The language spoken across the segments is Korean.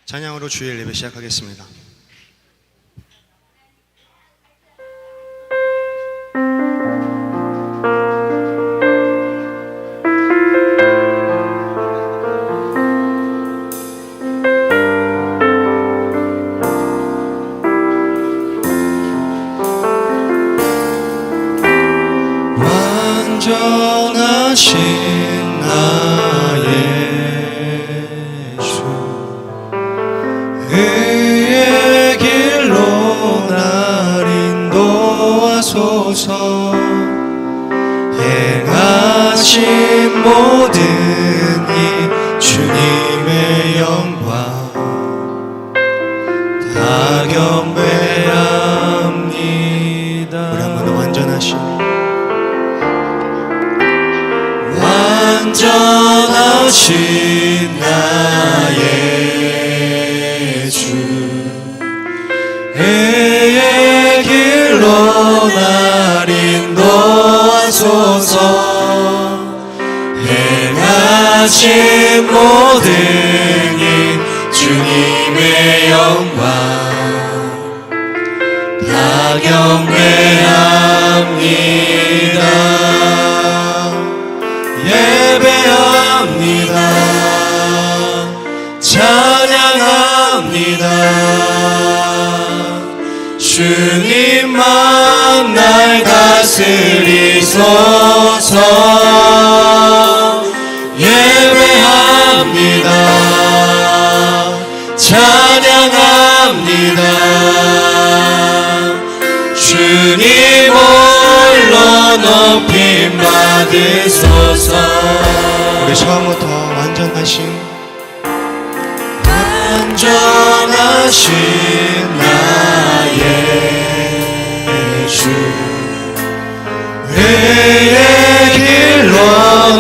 찬양으로 주일 예배 시작하겠습니다. 완전하신 나의 주, 의의 길로 날 인도하소서. 행하신 모든 일 주님의 영광 다 경배합니다. 우리 한 번 더 완전하신 나의 주, 의의 길로 날 인도하소서. 행하신 모든 일 주님의 영광 다 경배합니다. 예배합니다. 찬양합니다. 주님만 날 다스리소서. 예배합니다. 찬양합니다. 주님 홀로 높임 받으소서. 우리 처음부터 완전하신 나의 주, 의의 길로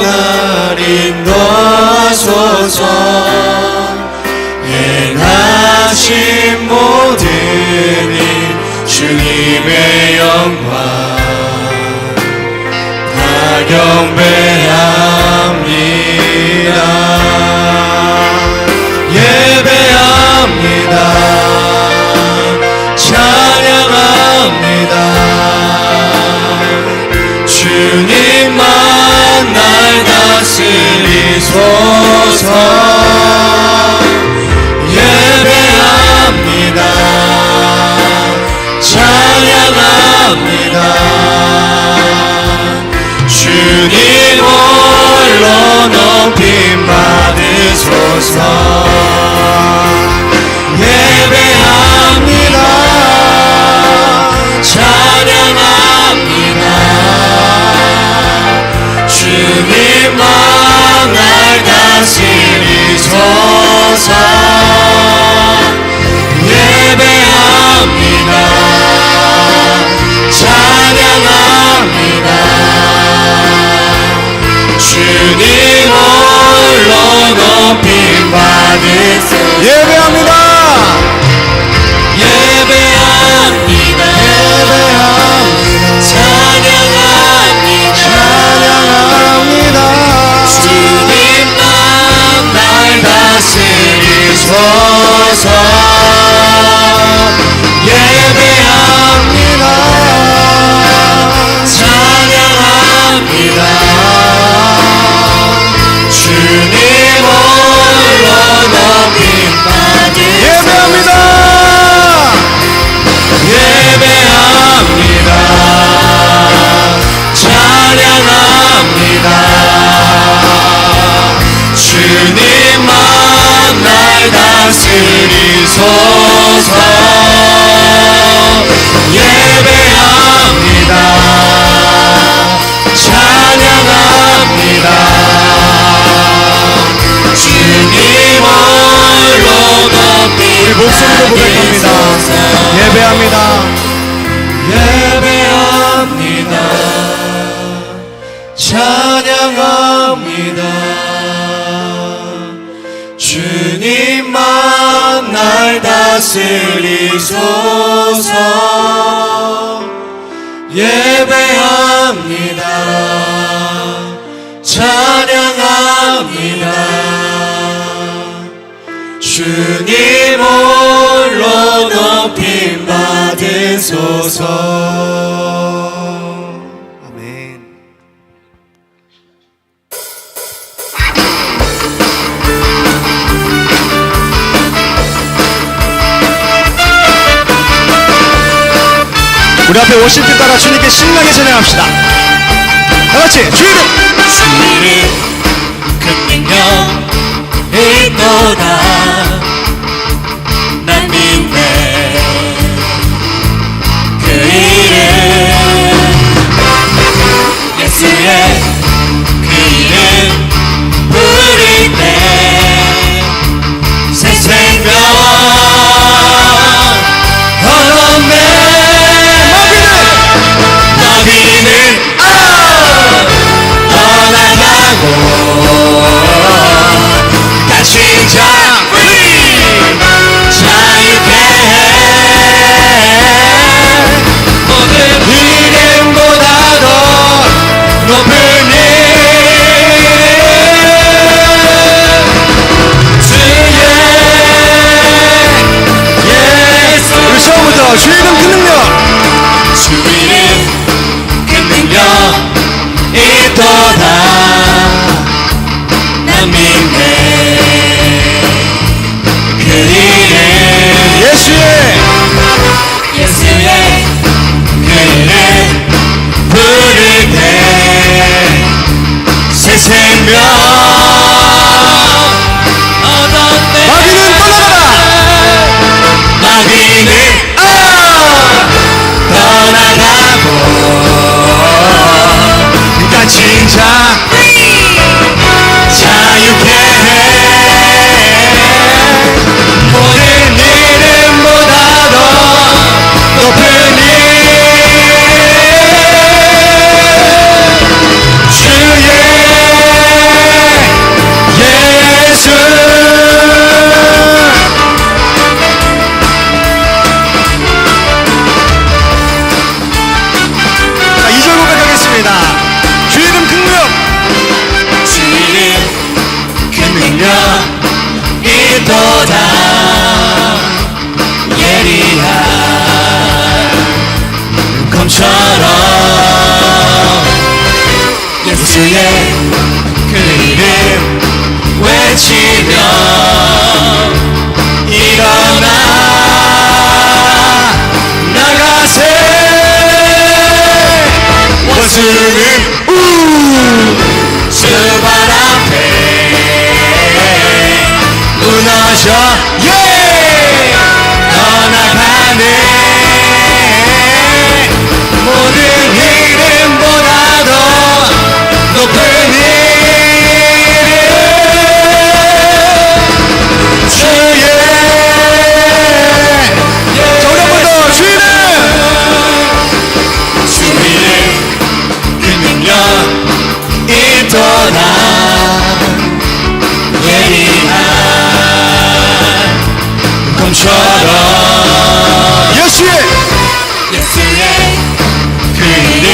날 인도하소서. 행하신 모든 일 주님의 영광 다 경배합니다. 예배합니다. 찬양합니다. 주님만 날 다스리소서. 예배합니다. 찬양합니다. 주님 홀로 높임 받으소서. 예배합니다. 찬양합니다. 주님만 날 다스리소서. 예배합니다. 찬양합니다. 주님 홀로 높임 받으소서. 예배합니다. 예배합니다. 찬양합니다. 주님만 날 다스리소서. 예배합니다. 찬양합니다. 주님 홀로 높임 받으소서. 예배합니다. 예배합니다. 찬양합니다. 주님만 날 다스리소서. 예배합니다. 찬양합니다. 주님 홀로 높임 우리 목소리로 고백합니다. 예배합니다. 예배합니다. 찬양합니다. 주님만 날 다스리소서. 예배합니다. 찬양합니다. 주님 홀로 높임 받으소서. 아멘. 우리 앞에 워십팀 따라 주님께 신나게 찬양합시다. 다같이 주 이름 큰 능력 있도다 난 믿네 그 이름 예수의 그 이름 부를 때 새 생명 얻었네 너희는 떠나가고 갇힌 자 자유케 해 모든 이름보다 더 높은 일 주의 예수 우리 처음부터 주 이름 큰 능력 주 이름 큰 능력 있도다 난 믿네 그 이름 예수의 그 이름 부를 때 새 생명 얻었네 마귀는 떠나가라 마귀는 떠나가고 갇힌 자 자유케 해 모든 이름보다 더 높은 일 주의 예수 자 2절 고백하겠습니다. 주 이름 큰 능력 주 이름 큰 능력 있도다 예리한 검처럼 예수의 그 이름 외치며 일어나 나가세 원수는 주발 앞에 무너져 떠나가네 모든 이름보다 더 높은 이름 주의 자 우리 한 번 더 주 이름 주 이름 그 능력 있도다 예리한 검처럼 예수의 그 이름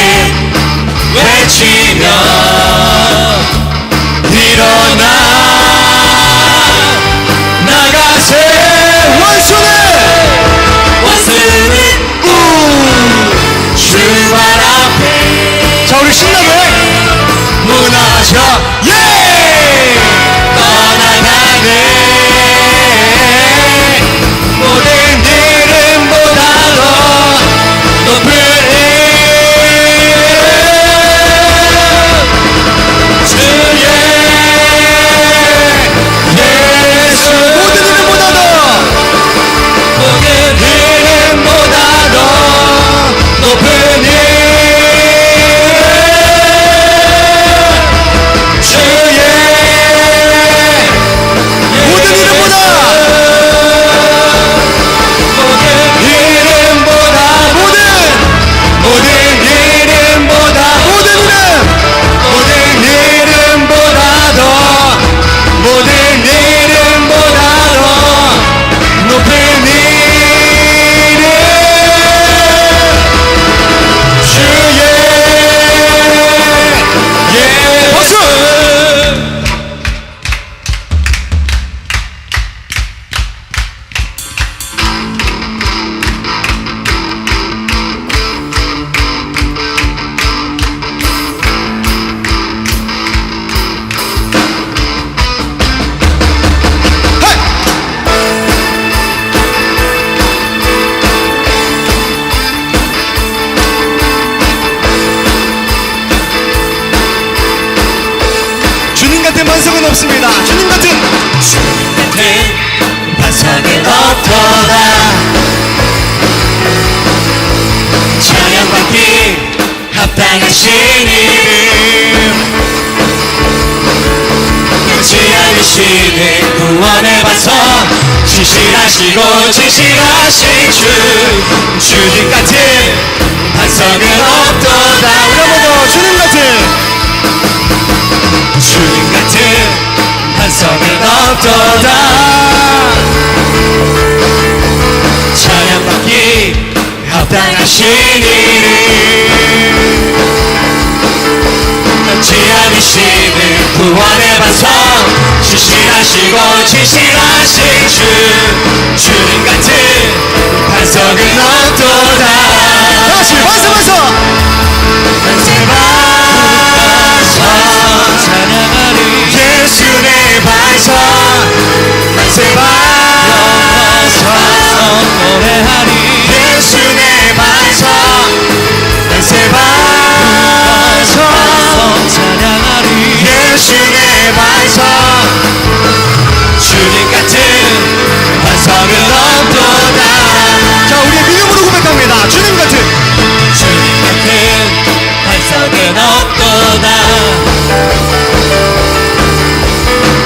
외치며 일어나 나가세 원수는 원수는 주발 앞에 자 우리 신나게 무너져 떠나가네 모든 이름보다 더 높은 이름 주의 예수 모든 이름보다 더 모든 이름보다 더 높은 이름 주의 반석은 없습니다. 주님 같은 주님 같은 반석은 없도다. 찬양받기 합당하신 이름, 끝이 아니시는 구원의 반석, 진실하시고 진실하신 주님 같은 반석은 없도다. 우리 한번 더 주님 같은 주님 같은 반석은 없도다. 찬양받기 합당하신 이름, 끝이 아니시는 구원의 반석, 진실하시고 진실하신 주님 같은 반석은 없도다. 다시 반석 만세 반석 찬양하리, 예수 내 반석. 만세 반석 노래하리, 예수 내 반석. 만세 반석 찬양하리, 예수 내 반석. 주님 같은 반석은 없도다. 자, 우리의 믿음으로 고백합니다. 주님 같은 주님 같은 반석은 없도다.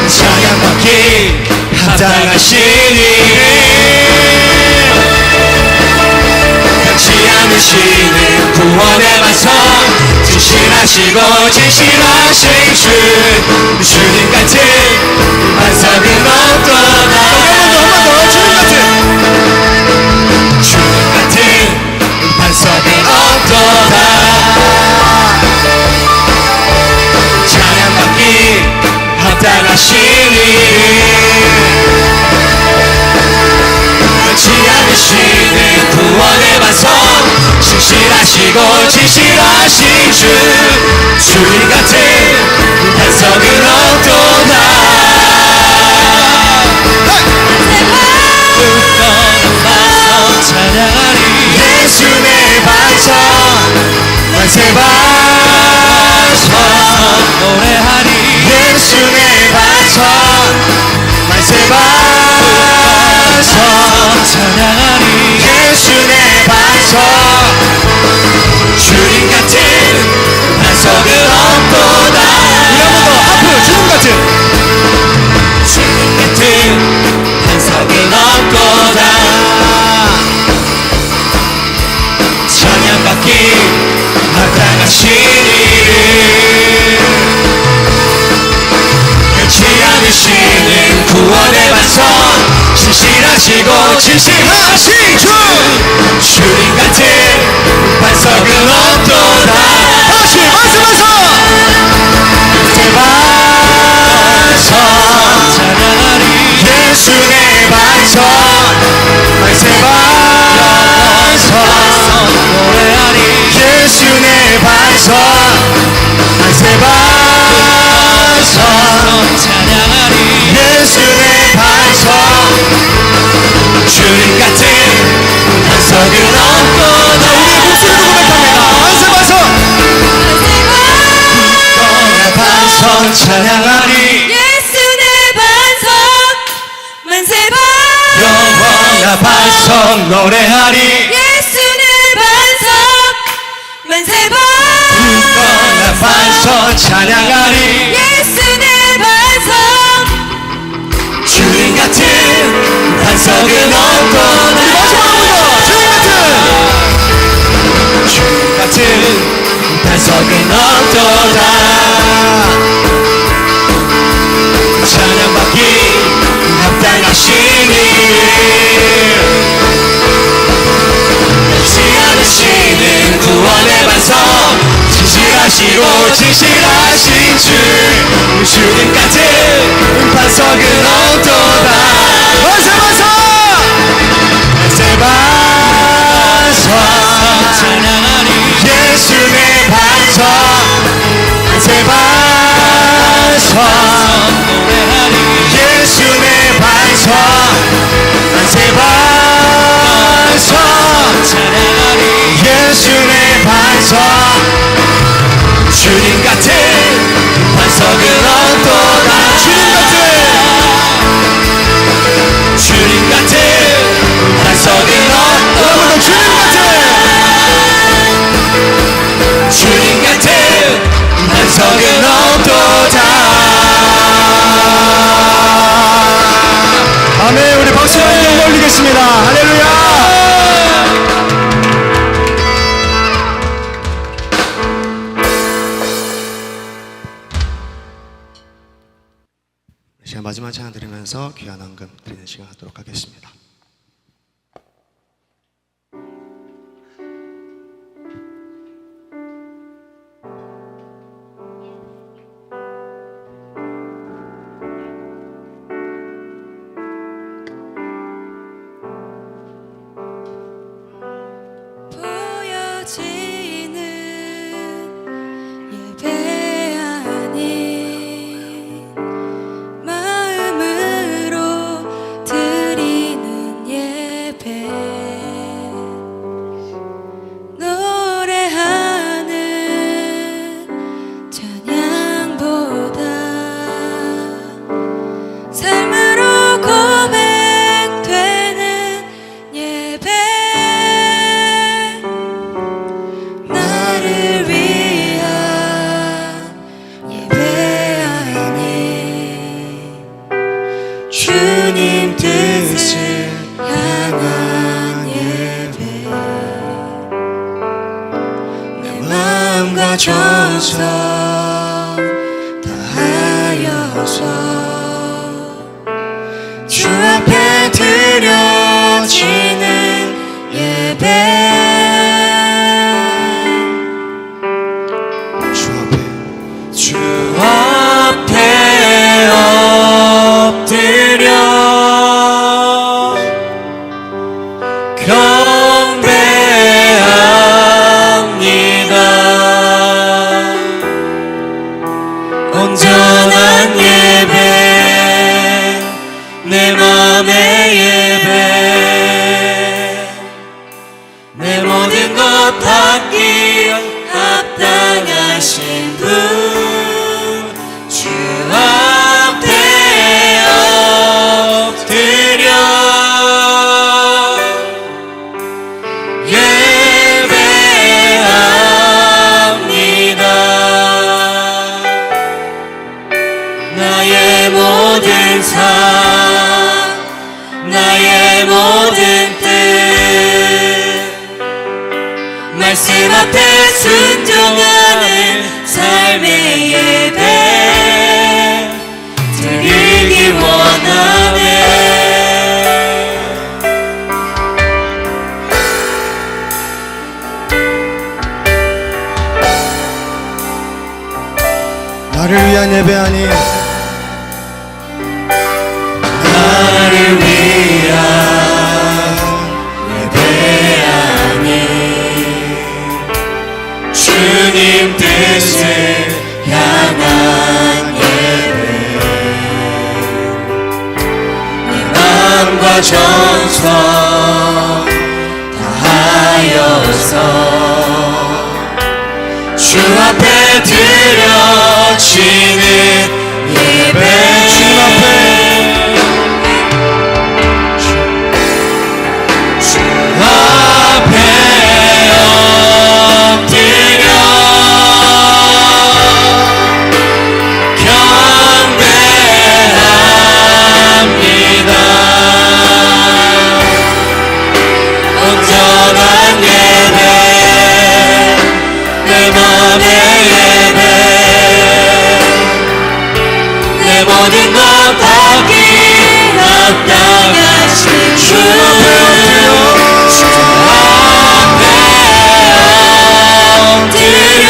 찬양받기 합당하신 이름, 변치 않으시는 구원의 반석, 진실하시고 진실하신 주님 같은 반석은 없도다. 한 번 더 주님 같은 주님 같은 반석은 없도다. 찬양받기 합당하신 이름, 끝이 않으시는 구원의 반석, 진실하시고 진실하신 주님 같은 반석은 없도다. 굳건한 반석 찬양하리, 예수 내 반석. 만세 반석 노래하리, 예수 내 반석. 만세 반석 찬양하리, 예수 내 반석. 주님 같은 반석은 없도다. 우리 한번 더 하프 주님 같은 주님 같은 반석은 없도다. 찬양받기 합당하신 이름, 끝이 않으시는 구원의 반석, 진실하시고 진실하신 주님 같은 반석은 없도다. 다시 반석 내 반석 찬양하리, 예수 내 반석. 만세 반석 노래하리, 예수 내 반석. 만세 반석 찬양하리, 예수 내 반석. 주님 같은 반석은 없도다. 목소리로 고백합니다. 반석 굳건한 반석 찬양하리, 예수 내 반석 만세 영원한 반석 노래하리, 예수 내 반석 만세 굳건한 반석 찬양하리, 예수 내 반석 주님 같은 반석은 없도다. 주님 같은 반석은 없도다. 찬양받기 합당하신 이름, 변치 않으시는 구원의 반석, 진실하시고 진실하신 주님 같은 반석은 없도다. 만세 반석 찬양하리, 예수 내 반석. 만세 반석 노래하리, 예수 내 반석. 만세 반석 찬양하리, 예수 내 반석. 주님 같은 반석은 없도다. 시간 마지막 찬양 드리면서 귀한 헌금 드리는 시간 갖도록 하겠습니다. 보여지는 예배 아닌 마음으로 드리는 예배, 노래하는 찬양보다 삶으로 고백되는 예배, 나를 위한 예배 아닌 주님 뜻을 향한 예배, 내 마음과 정성 다하여서 주 앞에 드려지는 예배, 주 앞에 엎드려 경배합니다. 온전한 예배, 내 맘의 예배, 내 모든 것 받기 합당하신 분, 주 앞에 엎드려 예배합니다. 나의 모든 삶, 나의 모든 뜻, 말씀 앞에 순종하는 삶의 예배 드리기 원하네. 나를 위한 예배 아닌 나를 위한 예배 아닌 주님 뜻을 향한 예배, 내 마음과 정성 다하여서 주 앞에 드려지는 예배, 주 앞에 엎드려 경배합니다. 온전한 예배, 내 맘의 예배, 내 모든 것 받기 합당하신 주 앞에 엎드려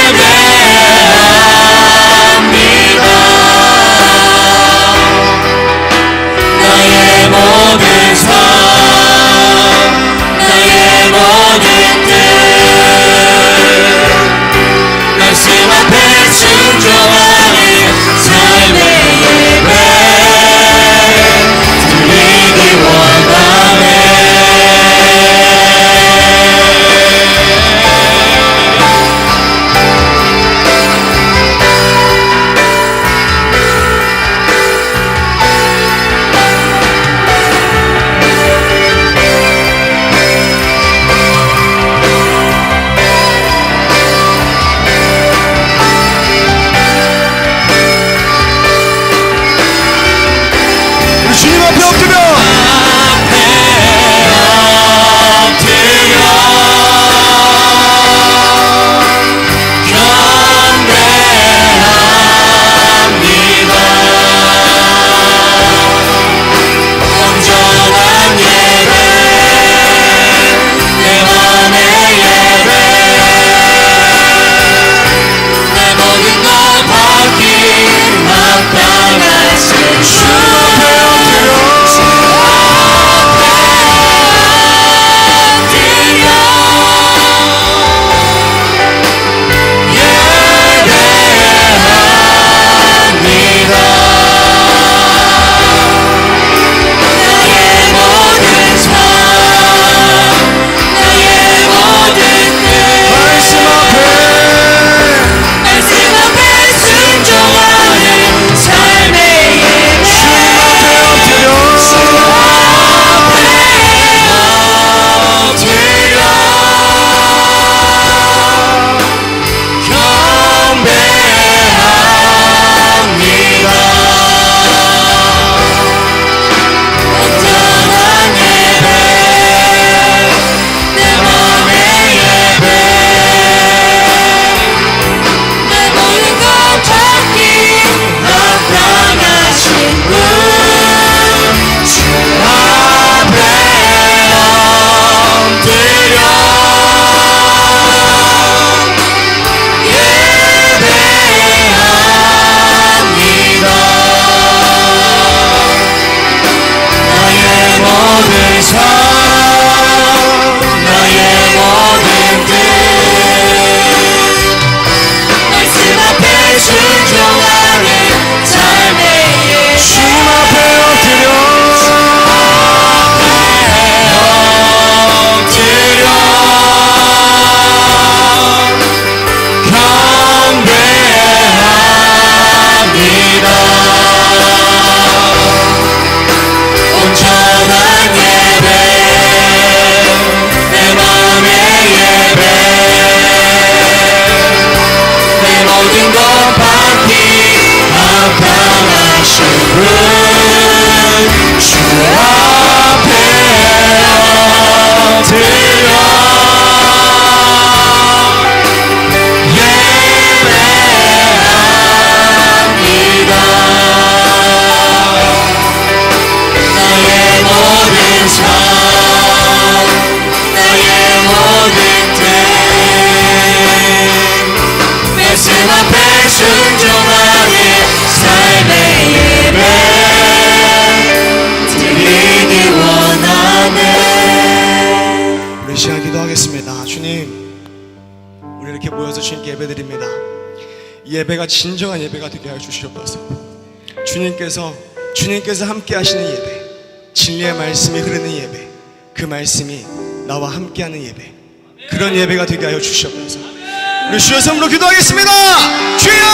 예배합니다. 나의 모든 삶, 나의 모든 뜻, 말씀 앞에 순종하는 삶의 예배 말씀 앞에 순종하는 삶의 예배 드리기 원하네. 우리 시간 기도하겠습니다. 주님, 우리 이렇게 모여서 주님께 예배드립니다. 이 예배가 진정한 예배가 되게 하여 주시옵소서. 주님께서 함께 하시는 예배, 진리의 말씀이 흐르는 예배, 그 말씀이 나와 함께 하는 예배, 그런 예배가 되게 하여 주시옵소서. 우리 주여 성으로 기도하겠습니다. 주여!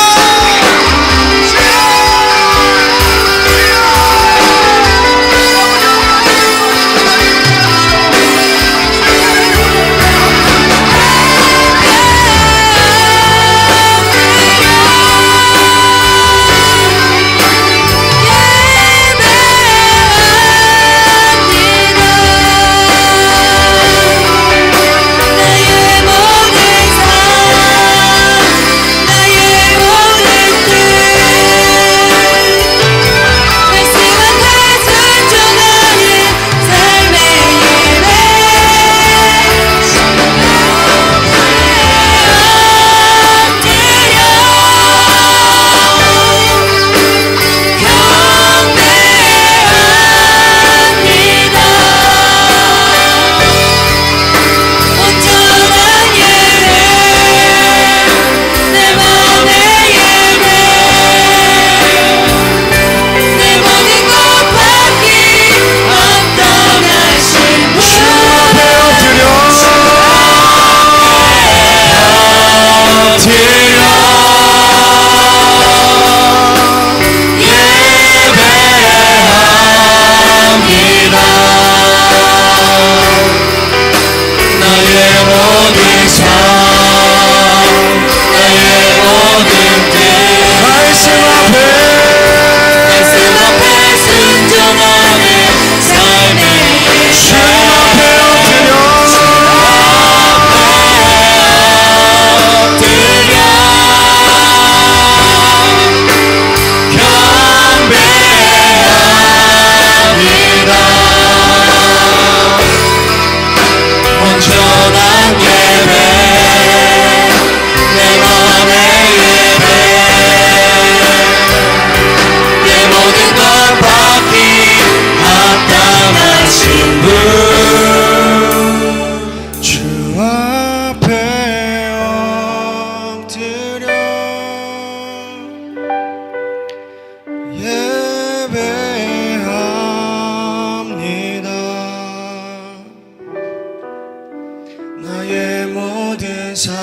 나의 모든 삶,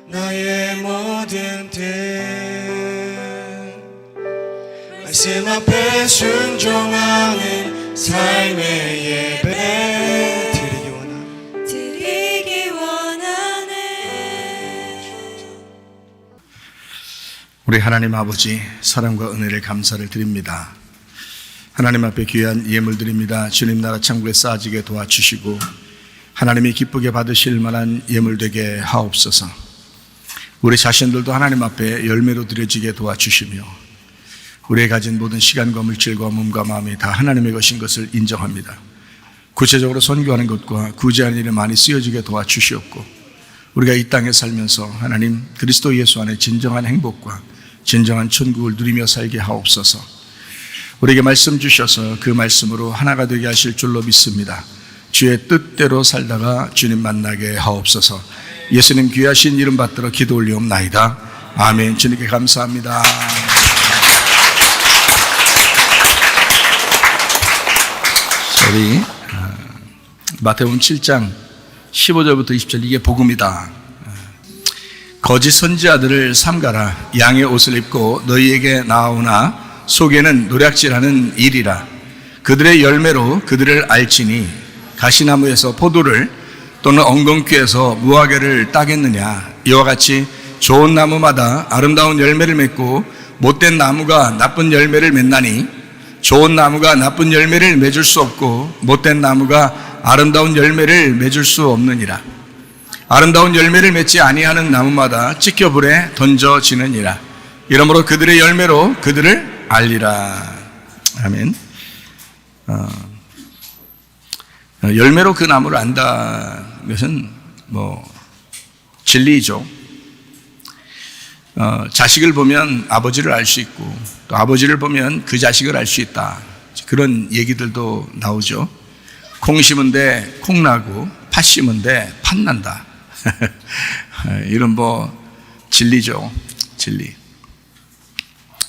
나의 모든 뜻, 말씀 앞에 순종하는 삶의 예배 드리기 원하네. 우리 하나님 아버지, 사랑과 은혜를 감사를 드립니다. 하나님 앞에 귀한 예물 드립니다. 주님 나라 천국에 쌓아지게 도와주시고 하나님이 기쁘게 받으실 만한 예물 되게 하옵소서. 우리 자신들도 하나님 앞에 열매로 드려지게 도와주시며 우리의 가진 모든 시간과 물질과 몸과 마음이 다 하나님의 것인 것을 인정합니다. 구체적으로 선교하는 것과 구제하는 일에 많이 쓰여지게 도와주시옵고 우리가 이 땅에 살면서 하나님 그리스도 예수 안에 진정한 행복과 진정한 천국을 누리며 살게 하옵소서. 우리에게 말씀 주셔서 그 말씀으로 하나가 되게 하실 줄로 믿습니다. 주의 뜻대로 살다가 주님 만나게 하옵소서. 예수님 귀하신 이름 받들어 기도 올리옵나이다. 아멘. 주님께 감사합니다. 우리 마태복음 7장 15절부터 20절 이게 복음이다. 거짓 선지자들을 삼가라. 양의 옷을 입고 너희에게 나오나 속에는 노략질하는 일이라. 그들의 열매로 그들을 알지니 가시나무에서 포도를 또는 엉겅퀴에서 무화과를 따겠느냐. 이와 같이 좋은 나무마다 아름다운 열매를 맺고 못된 나무가 나쁜 열매를 맺나니 좋은 나무가 나쁜 열매를 맺을 수 없고 못된 나무가 아름다운 열매를 맺을 수 없느니라. 아름다운 열매를 맺지 아니하는 나무마다 찢겨 불에 던져지느니라. 이러므로 그들의 열매로 그들을 알리라. 아멘. 열매로 그 나무를 안다는 것은 진리죠. 자식을 보면 아버지를 알 수 있고 또 아버지를 보면 그 자식을 알 수 있다. 그런 얘기들도 나오죠. 콩 심은데 콩 나고 팥 심은데 팥 난다. 이런 뭐 진리죠. 진리.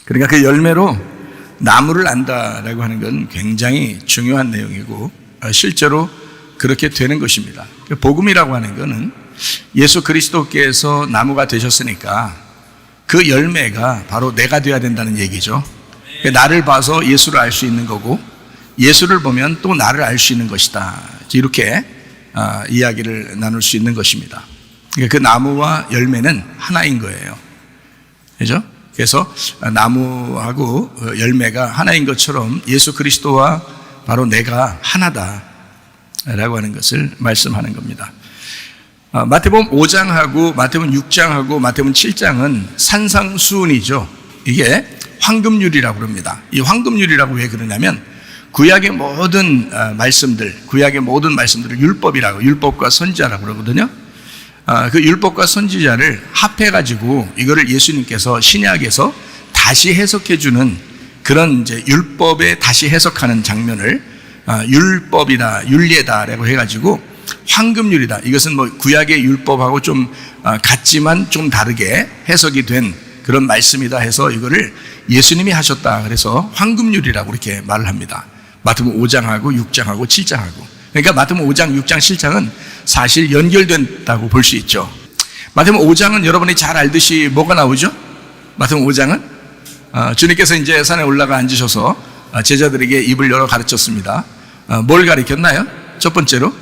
그러니까 그 열매로 나무를 안다라고 하는 건 굉장히 중요한 내용이고 실제로 그렇게 되는 것입니다. 복음이라고 하는 것은 예수 그리스도께서 나무가 되셨으니까 그 열매가 바로 내가 되어야 된다는 얘기죠. 나를 봐서 예수를 알 수 있는 거고 예수를 보면 또 나를 알 수 있는 것이다. 이렇게 이야기를 나눌 수 있는 것입니다. 그 나무와 열매는 하나인 거예요. 그죠? 그래서 나무하고 열매가 하나인 것처럼 예수 그리스도와 바로 내가 하나다라고 하는 것을 말씀하는 겁니다. 마태복음 5장하고 마태복음 6장하고 마태복음 7장은 산상수훈이죠. 이게 황금률이라고 그럽니다. 이 황금률이라고 왜 그러냐면 구약의 모든 말씀들을 율법과 선지자라고 그러거든요. 그 율법과 선지자를 합해가지고 이거를 예수님께서 신약에서 다시 해석해주는 그런 이제 율법에 다시 해석하는 장면을 율법이다, 율례다라고 해가지고 황금률이다. 이것은 뭐 구약의 율법하고 좀 같지만 좀 다르게 해석이 된 그런 말씀이다 해서 이거를 예수님이 하셨다. 그래서 황금률이라고 이렇게 말을 합니다. 마태복음 5장하고 6장하고 7장하고. 그러니까 마태복음 5장, 6장, 7장은 사실 연결된다고 볼 수 있죠. 마태복음 5장은 여러분이 잘 알듯이 뭐가 나오죠? 마태복음 5장은 주님께서 이제 산에 올라가 앉으셔서 제자들에게 입을 열어 가르쳤습니다. 뭘 가르쳤나요? 첫 번째로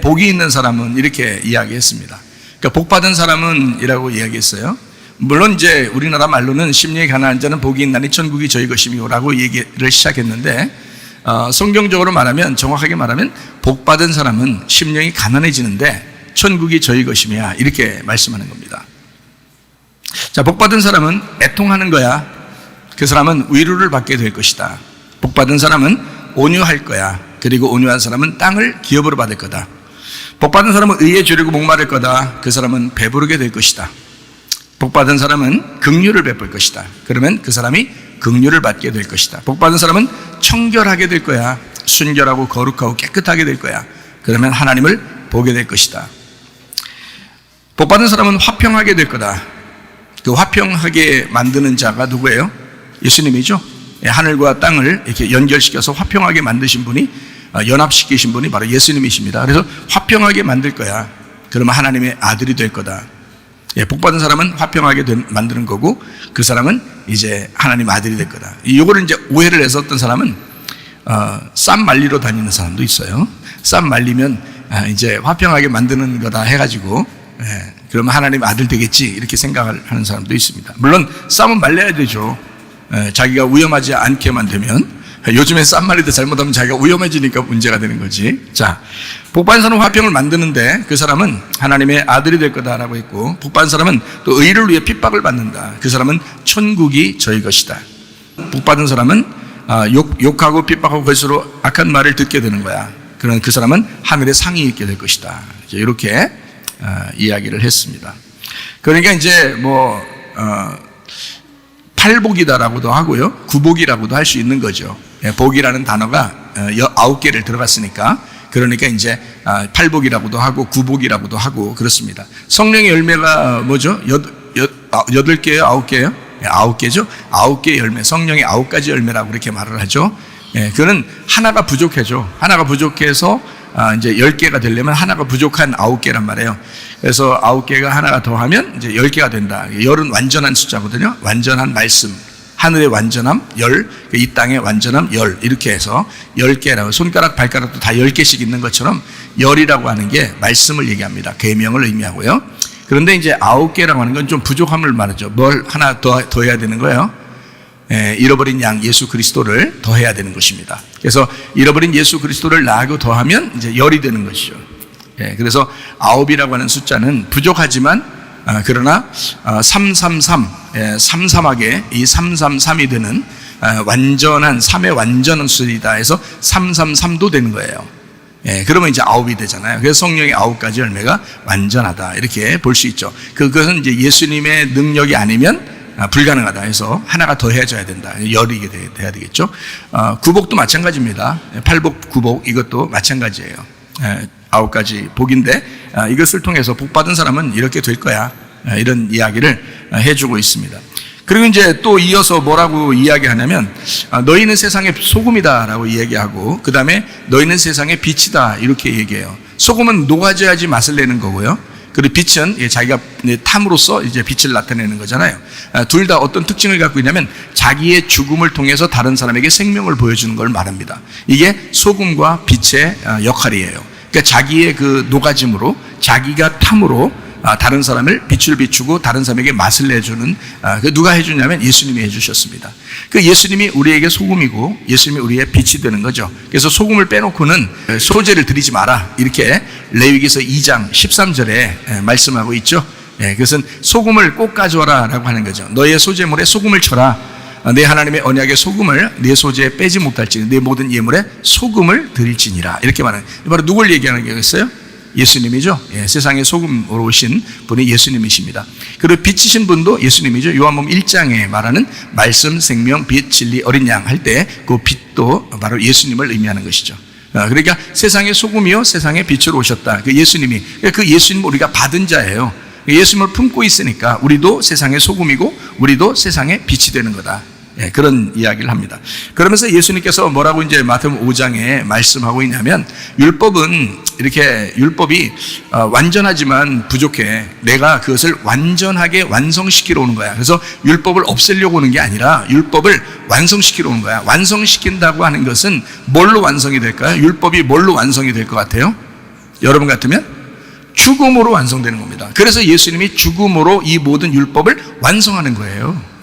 복이 있는 사람은 이렇게 이야기했습니다. 그러니까 복 받은 사람은 이라고 이야기했어요. 물론 이제 우리나라 말로는 심령이 가난한 자는 복이 있나니 천국이 저희 것이미요라고 얘기를 시작했는데 성경적으로 말하면 정확하게 말하면 복 받은 사람은 심령이 가난해지는데 천국이 저희 것이며 이렇게 말씀하는 겁니다. 자, 복 받은 사람은 애통하는 거야. 그 사람은 위로를 받게 될 것이다. 복 받은 사람은 온유할 거야. 그리고 온유한 사람은 땅을 기업으로 받을 거다. 복 받은 사람은 의에 주려고 목마를 거다. 그 사람은 배부르게 될 것이다. 복 받은 사람은 긍휼을 베풀 것이다. 그러면 그 사람이 긍휼을 받게 될 것이다. 복 받은 사람은 청결하게 될 거야. 순결하고 거룩하고 깨끗하게 될 거야. 그러면 하나님을 보게 될 것이다. 복 받은 사람은 화평하게 될 거다. 그 화평하게 만드는 자가 누구예요? 예수님이죠. 하늘과 땅을 이렇게 연결시켜서 화평하게 만드신 분이, 연합시키신 분이 바로 예수님이십니다. 그래서 화평하게 만들 거야. 그러면 하나님의 아들이 될 거다. 복 받은 사람은 화평하게 만드는 거고 그 사람은 이제 하나님 아들이 될 거다. 이거를 이제 오해를 해서 어떤 사람은 쌈 말리러 다니는 사람도 있어요. 쌈 말리면 이제 화평하게 만드는 거다 해가지고 그러면 하나님 아들 되겠지 이렇게 생각을 하는 사람도 있습니다. 물론 쌈은 말려야 되죠. 자기가 위험하지 않게만 되면. 요즘에 쌈 말리다 잘못하면 자기가 위험해지니까 문제가 되는 거지. 자, 복 받은 사람은 화평을 만드는데 그 사람은 하나님의 아들이 될 거다라고 했고, 복 받은 사람은 또 의를 위해 핍박을 받는다. 그 사람은 천국이 저희 것이다. 복 받은 사람은 욕하고 핍박하고 갈수록 악한 말을 듣게 되는 거야. 그러나 그 사람은 하늘의 상이 있게 될 것이다. 이렇게 이야기를 했습니다. 그러니까 이제 팔복이다라고도 하고요, 구복이라고도 할 수 있는 거죠. 복이라는 단어가 9개를 들어갔으니까, 그러니까 이제 팔복이라고도 하고 구복이라고도 하고 그렇습니다. 성령의 열매가 뭐죠? 8개예요? 9개예요? 9개죠? 9개 열매, 성령의 9가지 열매라고 그렇게 말을 하죠. 그거는 하나가 부족해죠. 하나가 부족해서 이제 10개가 되려면 하나가 부족한 9개란 말이에요. 그래서 9개가 하나가 더하면 이제 10개가 된다. 열은 완전한 숫자거든요. 완전한 말씀, 하늘의 완전함, 열, 이 땅의 완전함, 열, 이렇게 해서 10개라고, 손가락, 발가락도 다 10개씩 있는 것처럼 열이라고 하는 게 말씀을 얘기합니다. 계명을 의미하고요. 그런데 이제 9개라고 하는 건 좀 부족함을 말하죠. 뭘 하나 더 해야 되는 거예요? 잃어버린 양 예수 그리스도를 더해야 되는 것입니다. 그래서 잃어버린 예수 그리스도를 나하고 더하면 이제 열이 되는 것이죠. 그래서 9이라고 하는 숫자는 부족하지만 그러나 333, 삼삼하게 이 333이 되는 완전한 3의 완전한 수이다 해서 333도 되는 거예요. 그러면 이제 9이 되잖아요. 그래서 성령의 9가지 열매가 완전하다 이렇게 볼 수 있죠. 그것은 이제 예수님의 능력이 아니면 불가능하다 해서 하나가 더 해줘야 된다. 열이 돼야 되겠죠. 구복도 마찬가지입니다. 팔복, 구복 이것도 마찬가지예요. 9가지 복인데 이것을 통해서 복 받은 사람은 이렇게 될 거야. 이런 이야기를 해주고 있습니다. 그리고 이제 또 이어서 뭐라고 이야기하냐면 너희는 세상의 소금이다라고 이야기하고 그 다음에 너희는 세상의 빛이다 이렇게 얘기해요. 소금은 녹아져야지 맛을 내는 거고요. 그리고 빛은 자기가 탐으로써 이제 빛을 나타내는 거잖아요. 둘 다 어떤 특징을 갖고 있냐면 자기의 죽음을 통해서 다른 사람에게 생명을 보여주는 걸 말합니다. 이게 소금과 빛의 역할이에요. 그러니까 자기의 그 녹아짐으로 자기가 탐으로 다른 사람을 빛을 비추고 다른 사람에게 맛을 내주는 누가 해주냐면 예수님이 해주셨습니다. 그 예수님이 우리에게 소금이고 예수님이 우리의 빛이 되는 거죠. 그래서 소금을 빼놓고는 소제를 드리지 마라 이렇게 레위기서 2장 13절에 말씀하고 있죠. 그것은 소금을 꼭 가져와라 라고 하는 거죠. 너의 소제물에 소금을 쳐라. 내 하나님의 언약의 소금을 내 소제에 빼지 못할지니 내 모든 예물에 소금을 드릴지니라 이렇게 말하는 바로 누굴 얘기하는 거겠어요? 예수님이죠. 세상의 소금으로 오신 분이 예수님이십니다. 그리고 빛이신 분도 예수님이죠. 요한복음 1장에 말하는 말씀, 생명, 빛, 진리, 어린 양 할 때 그 빛도 바로 예수님을 의미하는 것이죠. 그러니까 세상의 소금이요 세상의 빛으로 오셨다. 그 예수님이 그 예수님 우리가 받은 자예요. 예수님을 품고 있으니까 우리도 세상의 소금이고 우리도 세상의 빛이 되는 거다. 그런 이야기를 합니다. 그러면서 예수님께서 뭐라고 이제 마태복음 5장에 말씀하고 있냐면 율법이 완전하지만 부족해. 내가 그것을 완전하게 완성시키러 오는 거야. 그래서 율법을 없애려고 오는 게 아니라 율법을 완성시키러 오는 거야. 완성시킨다고 하는 것은 뭘로 완성이 될까요? 율법이 뭘로 완성이 될 것 같아요? 여러분 같으면 죽음으로 완성되는 겁니다. 그래서 예수님이 죽음으로 이 모든 율법을 완성하는 거예요.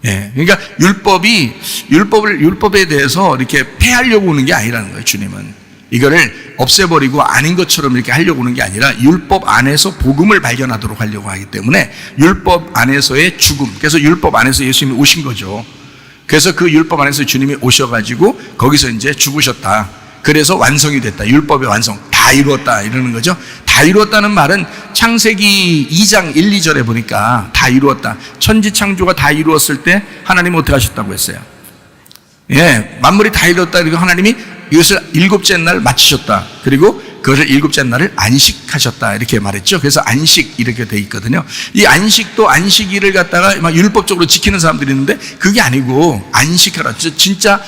그러니까 율법에 대해서 이렇게 폐하려고 오는 게 아니라는 거예요. 주님은 이거를 없애버리고 아닌 것처럼 이렇게 하려고 오는 게 아니라 율법 안에서 복음을 발견하도록 하려고 하기 때문에 율법 안에서의 죽음. 그래서 율법 안에서 예수님이 오신 거죠. 그래서 그 율법 안에서 주님이 오셔가지고 거기서 이제 죽으셨다. 그래서 완성이 됐다. 율법의 완성. 다 이루었다. 이러는 거죠. 다 이루었다는 말은 창세기 2장 1, 2절에 보니까 다 이루었다. 천지 창조가 다 이루었을 때 하나님은 어떻게 하셨다고 했어요? 만물이 다 이루었다. 그리고 하나님이 이것을 일곱째 날 마치셨다. 그리고 그것을 일곱째 날을 안식하셨다. 이렇게 말했죠. 그래서 안식 이렇게 돼 있거든요. 이 안식도 안식일을 갖다가 막 율법적으로 지키는 사람들이 있는데 그게 아니고 안식하라. 진짜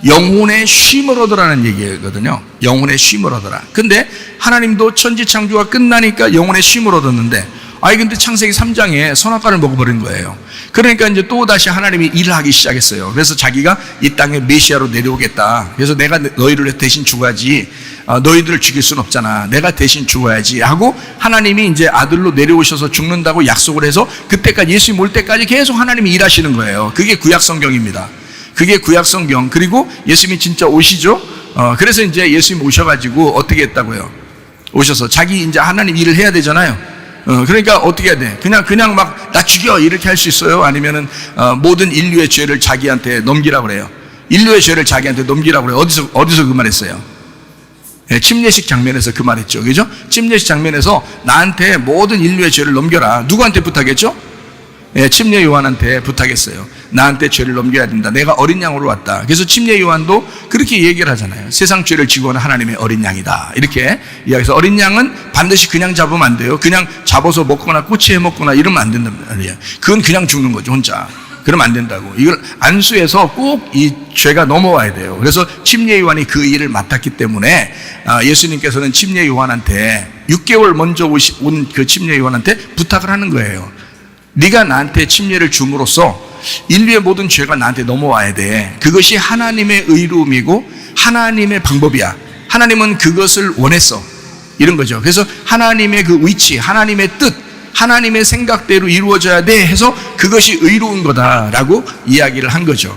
영혼의 쉼을 얻으라는 얘기거든요. 영혼의 쉼을 얻어라. 근데 하나님도 천지 창조가 끝나니까 영혼의 쉼을 얻었는데 근데 창세기 3장에 선악과를 먹어버린 거예요. 그러니까 이제 또 다시 하나님이 일을 하기 시작했어요. 그래서 자기가 이 땅에 메시아로 내려오겠다. 그래서 내가 너희를 대신 죽어야지. 너희들을 죽일 수는 없잖아. 내가 대신 죽어야지 하고 하나님이 이제 아들로 내려오셔서 죽는다고 약속을 해서 그때까지 예수님 올 때까지 계속 하나님이 일하시는 거예요. 그게 구약 성경입니다. 그게 구약 성경. 그리고 예수님이 진짜 오시죠. 그래서 이제 예수님 오셔가지고 어떻게 했다고요? 오셔서 자기 이제 하나님 일을 해야 되잖아요. 그러니까 어떻게 해야 돼? 그냥 막 나 죽여 이렇게 할 수 있어요? 아니면은 모든 인류의 죄를 자기한테 넘기라고 그래요. 인류의 죄를 자기한테 넘기라고 그래요. 어디서 그 말했어요? 침례식 장면에서 그 말했죠. 그죠? 침례식 장면에서 나한테 모든 인류의 죄를 넘겨라. 누구한테 부탁했죠? 침례 요한한테 부탁했어요. 나한테 죄를 넘겨야 된다. 내가 어린 양으로 왔다. 그래서 침례 요한도 그렇게 얘기를 하잖아요. 세상 죄를 지고 오는 하나님의 어린 양이다. 이렇게 이야기해서 어린 양은 반드시 그냥 잡으면 안 돼요. 그냥 잡아서 먹거나 꼬치해 먹거나 이러면 안 된단 말이에요. 그건 그냥 죽는 거죠, 혼자. 그러면 안 된다고. 이걸 안수해서 꼭 이 죄가 넘어와야 돼요. 그래서 침례 요한이 그 일을 맡았기 때문에 예수님께서는 침례 요한한테 6개월 먼저 온 그 침례 요한한테 부탁을 하는 거예요. 네가 나한테 침례를 줌으로써 인류의 모든 죄가 나한테 넘어와야 돼. 그것이 하나님의 의로움이고 하나님의 방법이야. 하나님은 그것을 원했어. 이런 거죠. 그래서 하나님의 그 위치, 하나님의 뜻, 하나님의 생각대로 이루어져야 돼 해서 그것이 의로운 거다라고 이야기를 한 거죠.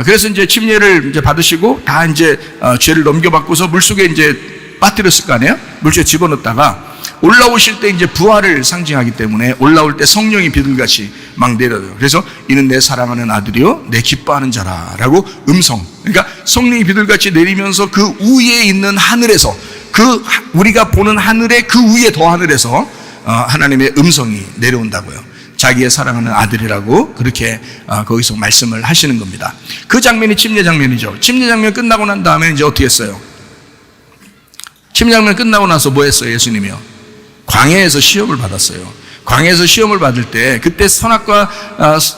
그래서 이제 침례를 이제 받으시고 다 이제 죄를 넘겨받고서 물속에 이제 빠뜨렸을 거 아니에요? 물주에 집어넣었다가 올라오실 때 이제 부활을 상징하기 때문에 올라올 때 성령이 비둘기같이 막 내려요. 그래서 이는 내 사랑하는 아들이요 내 기뻐하는 자라라고 음성. 그러니까 성령이 비둘기같이 내리면서 그 위에 있는 하늘에서 그 우리가 보는 하늘의 그 위에 더 하늘에서 하나님의 음성이 내려온다고요. 자기의 사랑하는 아들이라고 그렇게 거기서 말씀을 하시는 겁니다. 그 장면이 침례 장면이죠. 침례 장면 끝나고 난 다음에 이제 어떻게 했어요? 침례 장면 끝나고 나서 뭐 했어요? 예수님이요. 광야에서 시험을 받았어요. 광야에서 시험을 받을 때 그때 선악과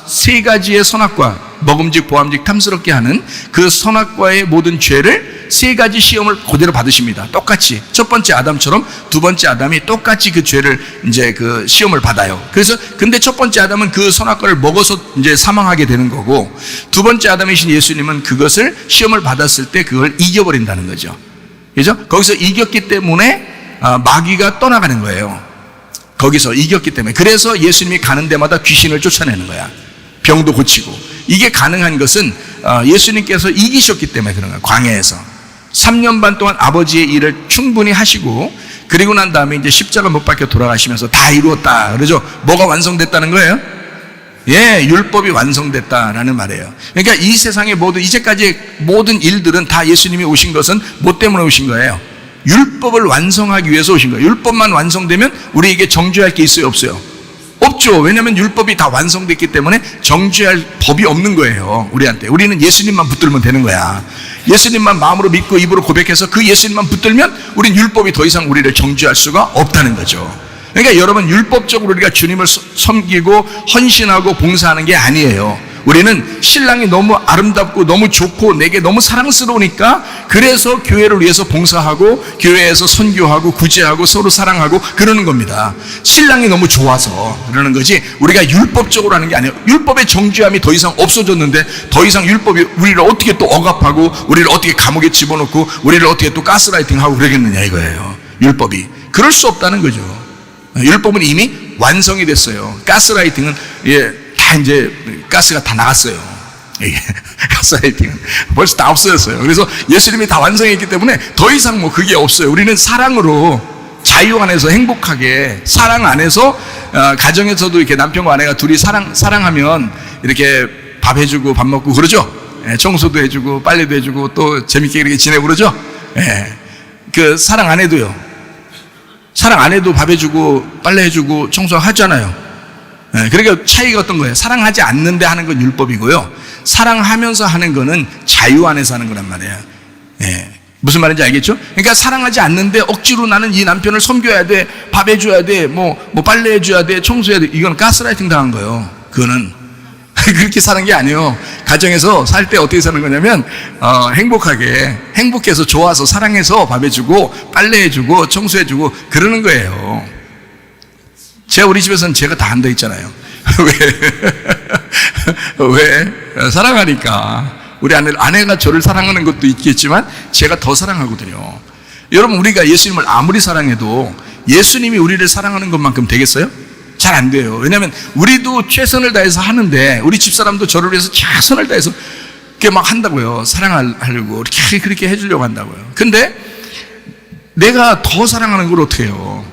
세 가지의 선악과 먹음직 보암직 탐스럽게 하는 그 선악과의 모든 죄를 세 가지 시험을 그대로 받으십니다. 똑같이 첫 번째 아담처럼 두 번째 아담이 똑같이 그 죄를 이제 그 시험을 받아요. 그래서 근데 첫 번째 아담은 그 선악과를 먹어서 이제 사망하게 되는 거고 두 번째 아담이신 예수님은 그것을 시험을 받았을 때 그걸 이겨버린다는 거죠. 그죠? 거기서 이겼기 때문에 마귀가 떠나가는 거예요. 거기서 이겼기 때문에. 그래서 예수님이 가는 데마다 귀신을 쫓아내는 거야. 병도 고치고. 이게 가능한 것은 예수님께서 이기셨기 때문에 그런 거예요. 광야에서 3년 반 동안 아버지의 일을 충분히 하시고 그리고 난 다음에 이제 십자가 못 박혀 돌아가시면서 다 이루었다. 그러죠? 뭐가 완성됐다는 거예요? 예, 율법이 완성됐다라는 말이에요. 그러니까 이 세상의 모든 이제까지 모든 일들은 다 예수님이 오신 것은 뭐 때문에 오신 거예요? 율법을 완성하기 위해서 오신 거예요. 율법만 완성되면 우리에게 정죄할 게 있어요? 없어요? 없죠. 왜냐하면 율법이 다 완성됐기 때문에 정죄할 법이 없는 거예요. 우리한테. 우리는 예수님만 붙들면 되는 거야. 예수님만 마음으로 믿고 입으로 고백해서 그 예수님만 붙들면 우린 율법이 더 이상 우리를 정죄할 수가 없다는 거죠. 그러니까 여러분 율법적으로 우리가 주님을 섬기고 헌신하고 봉사하는 게 아니에요. 우리는 신랑이 너무 아름답고 너무 좋고 내게 너무 사랑스러우니까 그래서 교회를 위해서 봉사하고 교회에서 선교하고 구제하고 서로 사랑하고 그러는 겁니다. 신랑이 너무 좋아서 그러는 거지 우리가 율법적으로 하는 게 아니에요. 율법의 정죄함이 더 이상 없어졌는데 더 이상 율법이 우리를 어떻게 또 억압하고 우리를 어떻게 감옥에 집어넣고 우리를 어떻게 또 가스라이팅하고 그러겠느냐 이거예요. 율법이. 그럴 수 없다는 거죠. 율법은 이미 완성이 됐어요. 가스라이팅은 다 이제 가스가 다 나갔어요. 가스라이팅은 벌써 다 없어졌어요. 그래서 예수님이 다 완성했기 때문에 더 이상 뭐 그게 없어요. 우리는 사랑으로 자유 안에서 행복하게 사랑 안에서 가정에서도 이렇게 남편과 아내가 둘이 사랑하면 이렇게 밥 해주고 밥 먹고 그러죠. 청소도 해주고 빨래도 해주고 또 재밌게 이렇게 지내고 그러죠. 그 사랑 안 해도요. 사랑 안 해도 밥 해주고 빨래 해주고 청소하잖아요. 그러니까 차이가 어떤 거예요? 사랑하지 않는데 하는 건 율법이고요. 사랑하면서 하는 거는 자유 안에서 하는 거란 말이에요. 무슨 말인지 알겠죠? 그러니까 사랑하지 않는데 억지로 나는 이 남편을 섬겨야 돼, 밥 해줘야 돼, 뭐 빨래 해줘야 돼, 청소해야 돼. 이건 가스라이팅 당한 거예요. 그거는 그렇게 사는 게 아니에요. 가정에서 살 때 어떻게 사는 거냐면 행복해서 좋아서 사랑해서 밥 해주고 빨래 해주고 청소해주고 그러는 거예요. 제가 우리 집에서는 제가 다 한다 했잖아요. 왜? 사랑하니까. 우리 아내가 저를 사랑하는 것도 있겠지만 제가 더 사랑하거든요. 여러분 우리가 예수님을 아무리 사랑해도 예수님이 우리를 사랑하는 것만큼 되겠어요? 잘 안 돼요. 왜냐하면 우리도 최선을 다해서 하는데 우리 집사람도 저를 위해서 최선을 다해서 그렇게 막 한다고요. 사랑하려고 그렇게 해주려고 한다고요. 근데 내가 더 사랑하는 걸 어떻게 해요?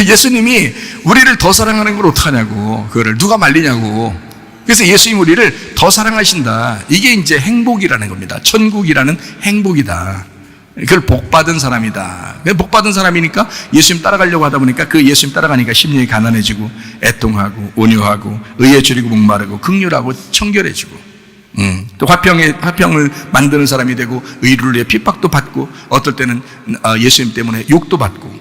예수님이 우리를 더 사랑하는 걸 어떡하냐고. 그거를 누가 말리냐고. 그래서 예수님 우리를 더 사랑하신다. 이게 이제 행복이라는 겁니다. 천국이라는 행복이다. 그걸 복받은 사람이다. 복받은 사람이니까 예수님 따라가려고 하다 보니까 그 예수님 따라가니까 심령이 가난해지고 애통하고 온유하고 의에 줄이고 목마르고 긍휼하고 청결해지고 또 화평을 만드는 사람이 되고 의를 위해 핍박도 받고 어떨 때는 예수님 때문에 욕도 받고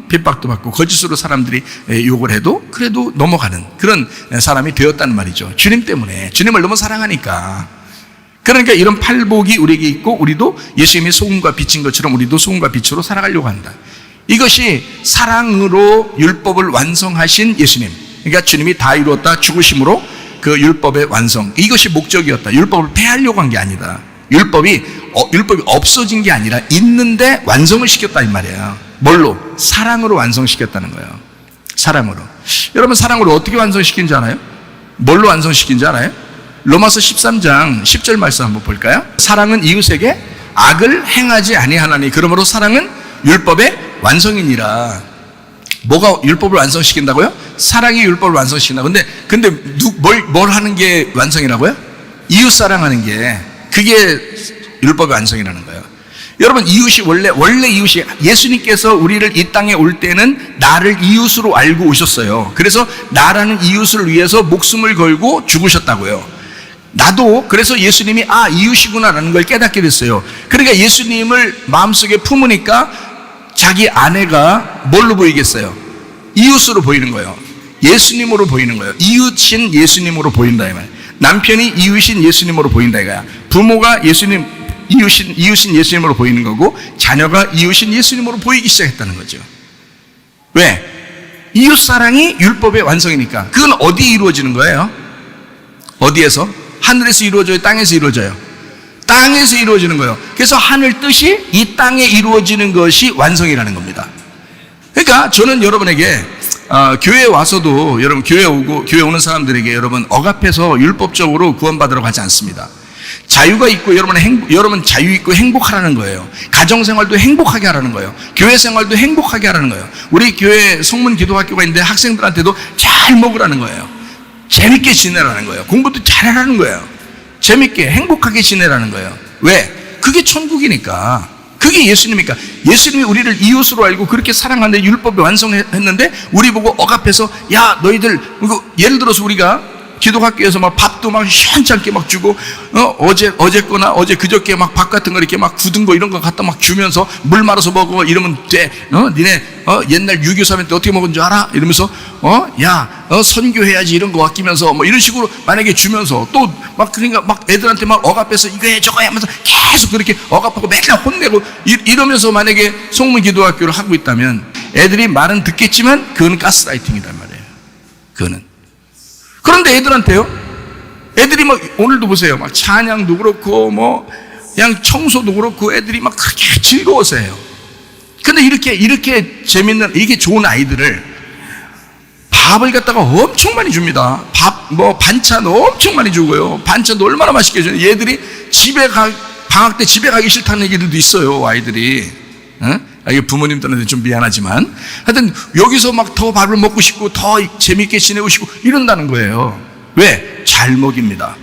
핍박도 받고 거짓으로 사람들이 욕을 해도 그래도 넘어가는 그런 사람이 되었다는 말이죠. 주님 때문에 주님을 너무 사랑하니까. 그러니까 이런 팔복이 우리에게 있고 우리도 예수님이 소금과 빛인 것처럼 우리도 소금과 빛으로 살아가려고 한다. 이것이 사랑으로 율법을 완성하신 예수님. 그러니까 주님이 다 이루었다 죽으심으로 그 율법의 완성. 이것이 목적이었다. 율법을 폐하려고 한 게 아니다. 율법이 없어진 게 아니라 있는데 완성을 시켰다 이 말이에요. 뭘로? 사랑으로 완성시켰다는 거예요. 사랑으로. 여러분 사랑으로 어떻게 완성시킨지 알아요? 뭘로 완성시킨지 알아요? 로마서 13장 10절 말씀 한번 볼까요? 사랑은 이웃에게 악을 행하지 아니하나니 그러므로 사랑은 율법의 완성이니라. 뭐가 율법을 완성시킨다고요? 사랑이 율법을 완성시킨다. 근데 뭘 하는 게 완성이라고요? 이웃 사랑하는 게, 그게 율법의 완성이라는 거예요. 여러분, 이웃이 원래 이웃이, 예수님께서 우리를 이 땅에 올 때는 나를 이웃으로 알고 오셨어요. 그래서 나라는 이웃을 위해서 목숨을 걸고 죽으셨다고요. 나도 그래서 예수님이 이웃이구나라는 걸 깨닫게 됐어요. 그러니까 예수님을 마음속에 품으니까 자기 아내가 뭘로 보이겠어요? 이웃으로 보이는 거예요. 예수님으로 보이는 거예요. 이웃인 예수님으로 보인다 이 말. 남편이 이웃인 예수님으로 보인다 이거야. 부모가 이웃인 예수님으로 보이는 거고, 자녀가 이웃인 예수님으로 보이기 시작했다는 거죠. 왜? 이웃 사랑이 율법의 완성이니까. 그건 어디에 이루어지는 거예요? 어디에서? 하늘에서 이루어져요? 땅에서 이루어져요? 땅에서 이루어지는 거예요. 그래서 하늘 뜻이 이 땅에 이루어지는 것이 완성이라는 겁니다. 그러니까 저는 여러분에게 교회에 와서도, 여러분 교회 오는 사람들에게 여러분 억압해서 율법적으로 구원받으라고 하지 않습니다. 자유가 있고 여러분 자유 있고 행복하라는 거예요. 가정생활도 행복하게 하라는 거예요. 교회생활도 행복하게 하라는 거예요. 우리 교회 성문 기도학교가 있는데 학생들한테도 잘 먹으라는 거예요. 재밌게 지내라는 거예요. 공부도 잘하라는 거예요. 재밌게 행복하게 지내라는 거예요. 왜? 그게 천국이니까. 그게 예수님이니까. 예수님이 우리를 이웃으로 알고 그렇게 사랑하는데 율법을 완성했는데 우리 보고 억압해서, 야 너희들, 예를 들어서 우리가 기독학교에서 막 밥도 막 시원찮게 막 주고, 어제거나 어제 그저께 막 밥 같은 거 이렇게 막 굳은 거 이런 거 갖다 막 주면서 물 말아서 먹어 이러면 돼. 니네 옛날 유교 사회 때 어떻게 먹은 줄 알아? 이러면서 선교해야지 이런 거 아끼면서 뭐 이런 식으로 만약에 주면서 또 막, 그러니까 막 애들한테 막 억압해서 이거 해 저거 해 하면서 계속 그렇게 억압하고 맨날 혼내고 이러면서 만약에 성문 기도학교를 하고 있다면 애들이 말은 듣겠지만 그거는 가스라이팅이란 말이에요. 그거는. 그런데 애들한테요? 애들이 막 오늘도 보세요. 막 찬양도 그렇고 뭐 그냥 청소도 그렇고 애들이 막 그렇게 즐거워서 해요. 근데 이렇게 재밌는, 이게 좋은 아이들을 밥을 갖다가 엄청 많이 줍니다. 반찬 엄청 많이 주고요. 반찬도 얼마나 맛있게 줘요. 얘들이 방학 때 집에 가기 싫다는 얘기들도 있어요, 아이들이. 이게 부모님들한테 좀 미안하지만 하여튼 여기서 막 더 밥을 먹고 싶고 더 재밌게 지내고 싶고 이런다는 거예요. 왜? 잘 먹입니다.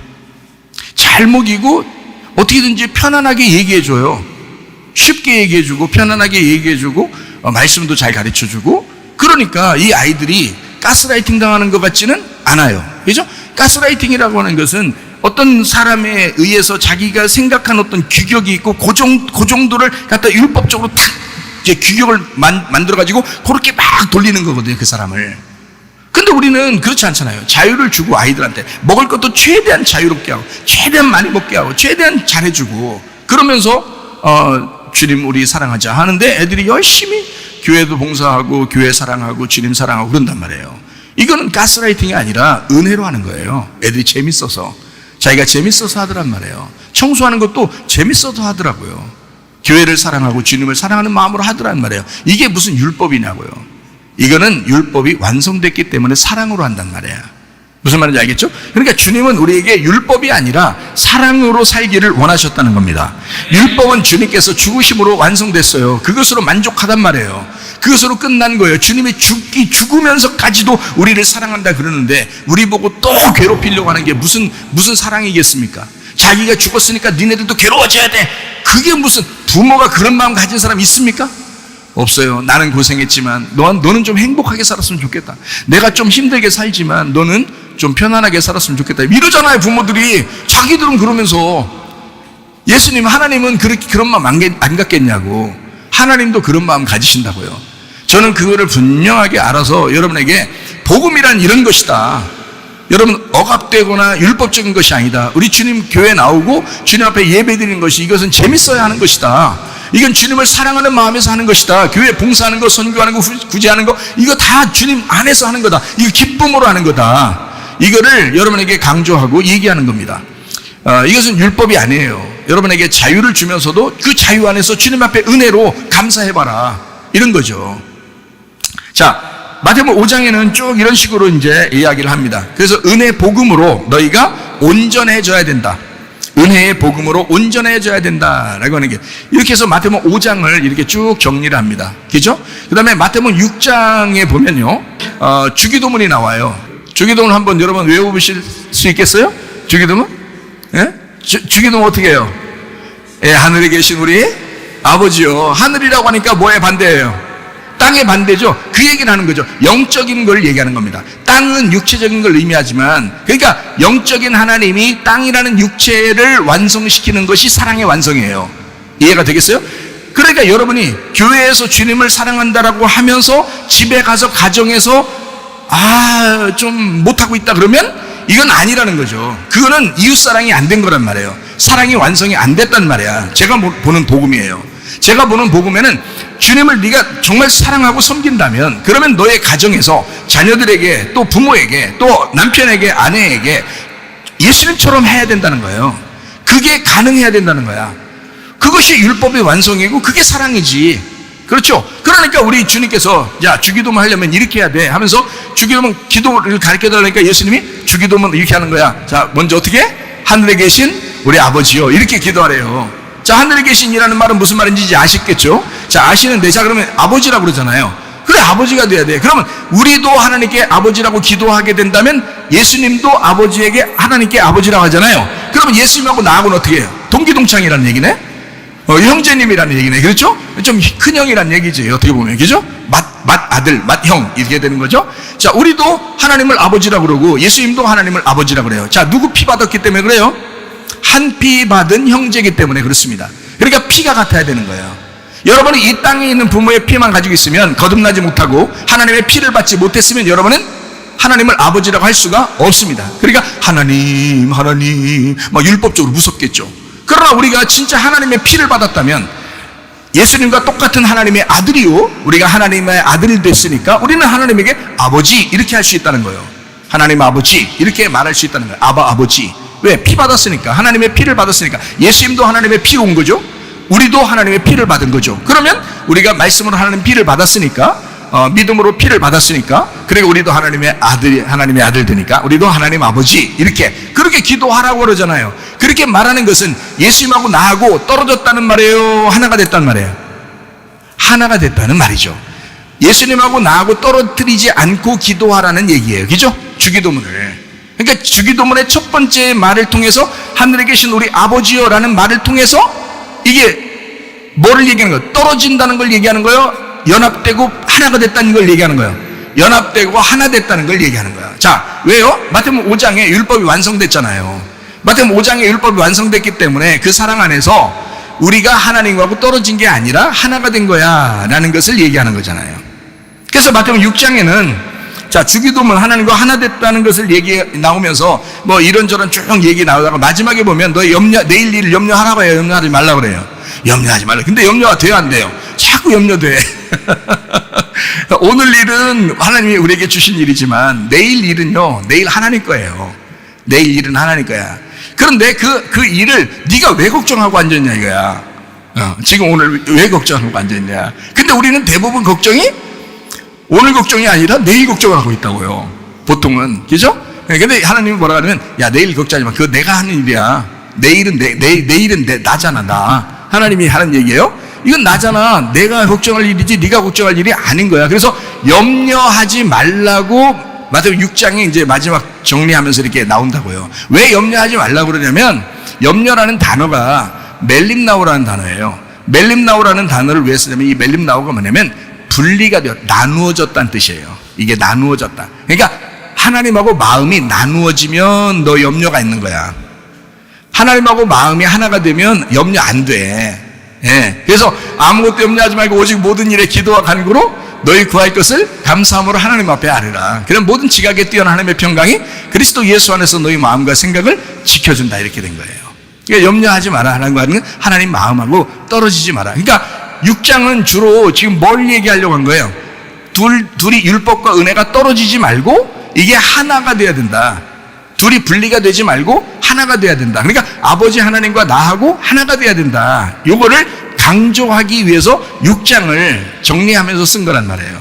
잘 먹이고 어떻게든지 편안하게 얘기해줘요. 쉽게 얘기해주고 편안하게 얘기해주고 말씀도 잘 가르쳐주고. 그러니까 이 아이들이 가스라이팅 당하는 것 같지는 않아요. 그죠? 가스라이팅이라고 하는 것은 어떤 사람에 의해서 자기가 생각한 어떤 규격이 있고 그 정도를 갖다 율법적으로 탁 이제 규격을 만들어가지고 그렇게 막 돌리는 거거든요, 그 사람을. 근데 우리는 그렇지 않잖아요. 자유를 주고 아이들한테 먹을 것도 최대한 자유롭게 하고 최대한 많이 먹게 하고 최대한 잘해주고 그러면서 주님 우리 사랑하자 하는데 애들이 열심히 교회도 봉사하고 교회 사랑하고 주님 사랑하고 그런단 말이에요. 이거는 가스라이팅이 아니라 은혜로 하는 거예요. 애들이 재밌어서, 자기가 재밌어서 하더란 말이에요. 청소하는 것도 재밌어서 하더라고요. 교회를 사랑하고 주님을 사랑하는 마음으로 하더란 말이에요. 이게 무슨 율법이냐고요. 이거는 율법이 완성됐기 때문에 사랑으로 한단 말이에요. 무슨 말인지 알겠죠? 그러니까 주님은 우리에게 율법이 아니라 사랑으로 살기를 원하셨다는 겁니다. 율법은 주님께서 죽으심으로 완성됐어요. 그것으로 만족하단 말이에요. 그것으로 끝난 거예요. 주님이 죽으면서까지도 우리를 사랑한다 그러는데 우리 보고 또 괴롭히려고 하는 게 무슨 사랑이겠습니까? 자기가 죽었으니까 니네들도 괴로워져야 돼. 그게 무슨, 부모가 그런 마음 가진 사람 있습니까? 없어요. 나는 고생했지만 너는 좀 행복하게 살았으면 좋겠다. 내가 좀 힘들게 살지만 너는 좀 편안하게 살았으면 좋겠다. 이러잖아요, 부모들이. 자기들은 그러면서. 예수님, 하나님은 그런 마음 안 갖겠냐고. 하나님도 그런 마음 가지신다고요. 저는 그거를 분명하게 알아서 여러분에게 복음이란 이런 것이다. 여러분, 억압되거나 율법적인 것이 아니다. 우리 주님 교회 나오고 주님 앞에 예배 드리는 것이, 이것은 재밌어야 하는 것이다. 이건 주님을 사랑하는 마음에서 하는 것이다. 교회 봉사하는 거, 선교하는 거, 구제하는 거, 이거 다 주님 안에서 하는 거다. 이거 기쁨으로 하는 거다. 이거를 여러분에게 강조하고 얘기하는 겁니다. 이것은 율법이 아니에요. 여러분에게 자유를 주면서도 그 자유 안에서 주님 앞에 은혜로 감사해봐라, 이런 거죠. 자, 마태복음 5장에는 쭉 이런 식으로 이제 이야기를 합니다. 그래서 은혜 복음으로 너희가 온전해져야 된다. 은혜의 복음으로 온전해져야 된다라고 하는 게, 이렇게 해서 마태복음 5장을 이렇게 쭉 정리를 합니다. 그죠? 그 다음에 마태복음 6장에 보면요, 주기도문이 나와요. 주기도문 한번 여러분 외워보실 수 있겠어요? 주기도문? 예? 주기도문 어떻게 해요? 예, 하늘에 계신 우리 아버지요. 하늘이라고 하니까 뭐에 반대예요? 땅의 반대죠. 그 얘기를 하는 거죠. 영적인 걸 얘기하는 겁니다. 땅은 육체적인 걸 의미하지만, 그러니까 영적인 하나님이 땅이라는 육체를 완성시키는 것이 사랑의 완성이에요. 이해가 되겠어요? 그러니까 여러분이 교회에서 주님을 사랑한다라고 하면서 집에 가서 가정에서 좀 못하고 있다 그러면 이건 아니라는 거죠. 그거는 이웃사랑이 안 된 거란 말이에요. 사랑이 완성이 안 됐단 말이야. 제가 보는 복음이에요. 제가 보는 복음에는 주님을 네가 정말 사랑하고 섬긴다면, 그러면 너의 가정에서 자녀들에게, 또 부모에게, 또 남편에게, 아내에게 예수님처럼 해야 된다는 거예요. 그게 가능해야 된다는 거야. 그것이 율법의 완성이고 그게 사랑이지. 그렇죠? 그러니까 우리 주님께서 야, 주기도문 하려면 이렇게 해야 돼 하면서 주기도문 기도를 가르쳐 달라니까 예수님이 주기도문 이렇게 하는 거야. 자, 먼저 어떻게? 하늘에 계신 우리 아버지요, 이렇게 기도하래요. 자, 하늘에 계신이라는 말은 무슨 말인지 이제 아시겠죠? 자, 아시는데, 자, 그러면 아버지라고 그러잖아요. 그래, 아버지가 돼야 돼. 그러면 우리도 하나님께 아버지라고 기도하게 된다면 예수님도 아버지에게 하나님께 아버지라고 하잖아요. 그러면 예수님하고 나하고는 어떻게 해요? 동기동창이라는 얘기네? 형제님이라는 얘기네. 그렇죠? 좀 큰 형이라는 얘기지, 어떻게 보면. 그죠? 맏아들, 맏형, 이렇게 되는 거죠? 자, 우리도 하나님을 아버지라고 그러고 예수님도 하나님을 아버지라고 그래요. 자, 누구 피 받았기 때문에 그래요? 한 피 받은 형제이기 때문에 그렇습니다. 그러니까 피가 같아야 되는 거예요. 여러분이 이 땅에 있는 부모의 피만 가지고 있으면, 거듭나지 못하고 하나님의 피를 받지 못했으면 여러분은 하나님을 아버지라고 할 수가 없습니다. 그러니까 하나님 막 율법적으로 무섭겠죠. 그러나 우리가 진짜 하나님의 피를 받았다면, 예수님과 똑같은 하나님의 아들이요, 우리가 하나님의 아들이 됐으니까 우리는 하나님에게 아버지 이렇게 할 수 있다는 거예요. 하나님 아버지 이렇게 말할 수 있다는 거예요. 아버지. 왜? 피 받았으니까. 하나님의 피를 받았으니까. 예수님도 하나님의 피가 온 거죠. 우리도 하나님의 피를 받은 거죠. 그러면 우리가 말씀으로 하나님 피를 받았으니까, 믿음으로 피를 받았으니까, 그리고 우리도 하나님의 아들 되니까 우리도 하나님 아버지 이렇게 그렇게 기도하라고 그러잖아요. 그렇게 말하는 것은 예수님하고 나하고 떨어졌다는 말이에요, 하나가 됐다는 말이에요? 하나가 됐다는 말이죠. 예수님하고 나하고 떨어뜨리지 않고 기도하라는 얘기예요. 그죠? 주기도문을. 그러니까 주기도문의 첫 번째 말을 통해서 하늘에 계신 우리 아버지요라는 말을 통해서 이게 뭐를 얘기하는 거예요? 떨어진다는 걸 얘기하는 거예요? 연합되고 하나가 됐다는 걸 얘기하는 거예요? 연합되고 하나 됐다는 걸 얘기하는 거예요. 자, 왜요? 마태복음 5장에 율법이 완성됐잖아요. 마태복음 5장에 율법이 완성됐기 때문에 그 사랑 안에서 우리가 하나님하고 떨어진 게 아니라 하나가 된 거야 라는 것을 얘기하는 거잖아요. 그래서 마태복음 6장에는 자, 주기도문 하나님과 하나 됐다는 것을 나오면서 뭐 이런저런 쭉 얘기 나오다가 마지막에 보면 너 내일 일을 염려하라고 해요? 염려하지 말라고 그래요? 염려하지 말라. 근데 염려가 돼요, 안 돼요? 자꾸 염려돼. 오늘 일은 하나님이 우리에게 주신 일이지만 내일 일은요, 내일 하나님 거예요. 내일 일은 하나님 거야. 그런데 그 일을 네가 왜 걱정하고 앉았냐 이거야. 지금 오늘 왜 걱정하고 앉았냐. 근데 우리는 대부분 걱정이 오늘 걱정이 아니라 내일 걱정을 하고 있다고요. 보통은. 그죠? 근데 하나님이 뭐라 하냐면, 야, 내일 걱정하지 마. 그거 내가 하는 일이야. 내일은 내일은 나잖아, 나. 하나님이 하는 얘기예요. 이건 나잖아. 내가 걱정할 일이지 네가 걱정할 일이 아닌 거야. 그래서 염려하지 말라고 마태복음 6장에 이제 마지막 정리하면서 이렇게 나온다고요. 왜 염려하지 말라고 그러냐면, 염려라는 단어가 멜림나우라는 단어예요. 멜림나우라는 단어를 왜 쓰냐면, 이 멜림나우가 뭐냐면 분리가 되어 나누어졌다는 뜻이에요. 이게 나누어졌다. 그러니까 하나님하고 마음이 나누어지면 너 염려가 있는 거야. 하나님하고 마음이 하나가 되면 염려 안 돼. 예. 그래서 아무것도 염려하지 말고 오직 모든 일에 기도와 간구로 너희 구할 것을 감사함으로 하나님 앞에 아뢰라. 그럼 모든 지각에 뛰어난 하나님의 평강이 그리스도 예수 안에서 너희 마음과 생각을 지켜준다. 이렇게 된 거예요. 그러니까 염려하지 마라. 하나님 마음하고 떨어지지 마라. 그러니까 6장은 주로 지금 뭘 얘기하려고 한 거예요? 둘이 율법과 은혜가 떨어지지 말고 이게 하나가 돼야 된다. 둘이 분리가 되지 말고 하나가 돼야 된다. 그러니까 아버지 하나님과 나하고 하나가 돼야 된다. 요거를 강조하기 위해서 6장을 정리하면서 쓴 거란 말이에요.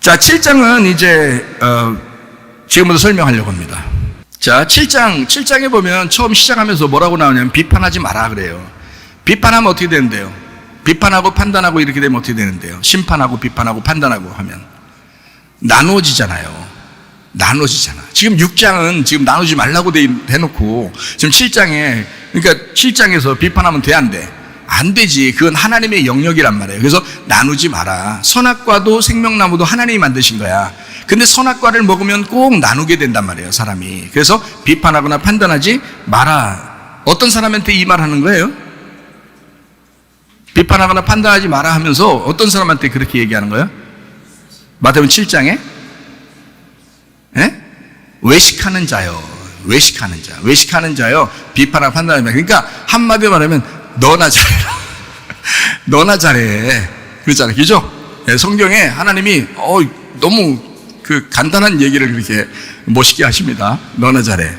자, 7장은 이제 지금부터 설명하려고 합니다. 자, 7장에 보면 처음 시작하면서 뭐라고 나오냐면 비판하지 마라 그래요. 비판하면 어떻게 되는데요? 비판하고 판단하고 이렇게 되면 어떻게 되는데요? 심판하고 비판하고 판단하고 하면 나누어지잖아요. 나누어지잖아. 지금 6장은 지금 나누지 말라고 해놓고 지금 7장에, 그러니까 7장에서 비판하면 돼, 안 돼? 안 되지. 그건 하나님의 영역이란 말이에요. 그래서 나누지 마라. 선악과도 생명나무도 하나님이 만드신 거야. 근데 선악과를 먹으면 꼭 나누게 된단 말이에요, 사람이. 그래서 비판하거나 판단하지 마라. 어떤 사람한테 이 말 하는 거예요? 비판하거나 판단하지 마라 하면서 어떤 사람한테 그렇게 얘기하는 거예요? 마태복음 7장에 외식하는 자요. 외식하는 자요. 비판하고 판단하지 마. 그러니까 한마디로 말하면 너나 잘해라. 너나 잘해. 그렇잖아요. 그죠? 성경에 하나님이 너무 그 간단한 얘기를 그렇게 멋있게 하십니다. 너나 잘해.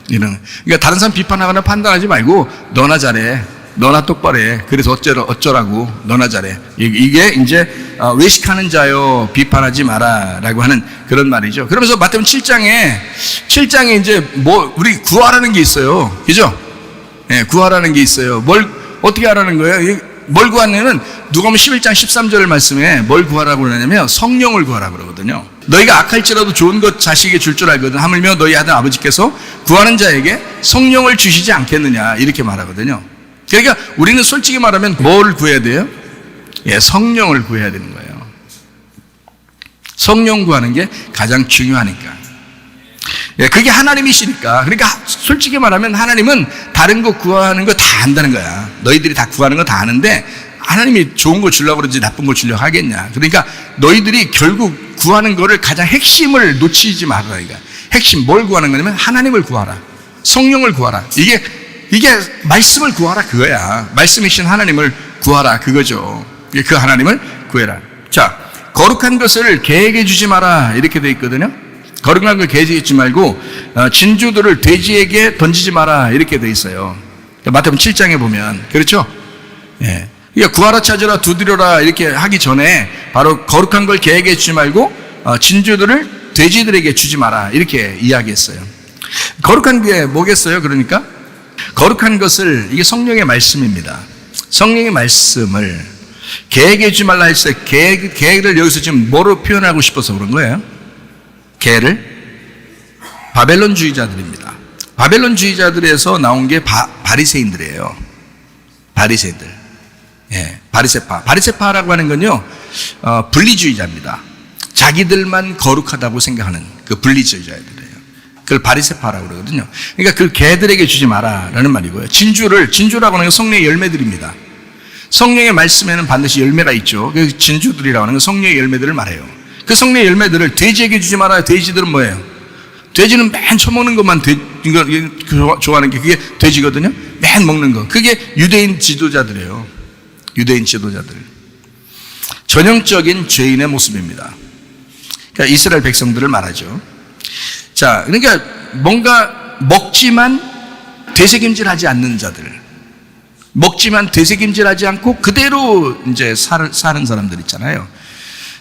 이런. 그러니까 다른 사람 비판하거나 판단하지 말고 너나 잘해. 너나 똑바로 해. 그래서 어쩌라고. 너나 잘해. 이게 이제 외식하는 자요 비판하지 마라 라고 하는 그런 말이죠. 그러면서 마태복음 7장에 이제 우리 구하라는 게 있어요. 그죠? 예, 구하라는 게 있어요. 뭘 어떻게 하라는 거예요? 뭘 구하냐면 누가복음 11장 13절 말씀에 뭘 구하라고 그러냐면 성령을 구하라고 그러거든요. 너희가 악할지라도 좋은 것 자식에게 줄 줄 알거든. 하물며 너희 하던 아버지께서 구하는 자에게 성령을 주시지 않겠느냐 이렇게 말하거든요. 그러니까 우리는 솔직히 말하면 뭘 구해야 돼요? 예, 성령을 구해야 되는 거예요. 성령 구하는 게 가장 중요하니까. 예, 그게 하나님이시니까. 그러니까 솔직히 말하면 하나님은 다른 거 구하는 거 다 안다는 거야. 너희들이 다 구하는 거 다 아는데 하나님이 좋은 거 주려고 그러지 나쁜 거 주려고 하겠냐. 그러니까 너희들이 결국 구하는 거를 가장 핵심을 놓치지 말아라. 그러니까 핵심 뭘 구하는 거냐면 하나님을 구하라. 성령을 구하라. 이게 말씀을 구하라 그거야. 말씀이신 하나님을 구하라 그거죠. 그 하나님을 구해라. 자, 거룩한 것을 계획해 주지 마라 이렇게 돼 있거든요. 거룩한 걸 계획해 주지 말고 진주들을 돼지에게 던지지 마라 이렇게 돼 있어요. 마태복음 7장에 보면 그렇죠. 예. 그러니까 구하라 찾으라 두드려라 이렇게 하기 전에 바로 거룩한 걸 계획해 주지 말고 진주들을 돼지들에게 주지 마라 이렇게 이야기했어요. 거룩한 게 뭐겠어요? 그러니까 거룩한 것을 이게 성령의 말씀입니다. 성령의 말씀을 계획해 주지 말라 했어요. 계획을 여기서 지금 뭐로 표현하고 싶어서 그런 거예요? 계획을 바벨론주의자들입니다. 바벨론주의자들에서 나온 게 바리새인들이에요. 바리새인들. 예, 바리새파라고 하는 건요, 분리주의자입니다. 자기들만 거룩하다고 생각하는 그 분리주의자들이에요. 그걸 바리새파라고 그러거든요. 그러니까 그 개들에게 주지 마라라는 말이고요. 진주라고 하는 건 성령의 열매들입니다. 성령의 말씀에는 반드시 열매가 있죠. 그 진주들이라고 하는 건 성령의 열매들을 말해요. 그 성령의 열매들을 돼지에게 주지 말아요. 돼지들은 뭐예요? 돼지는 맨 처먹는 것만 좋아하는 게 그게 돼지거든요. 맨 먹는 거. 그게 유대인 지도자들이에요. 유대인 지도자들. 전형적인 죄인의 모습입니다. 그러니까 이스라엘 백성들을 말하죠. 자, 그러니까 뭔가 먹지만 되새김질하지 않는 자들. 먹지만 되새김질하지 않고 그대로 이제 사는 사람들 있잖아요.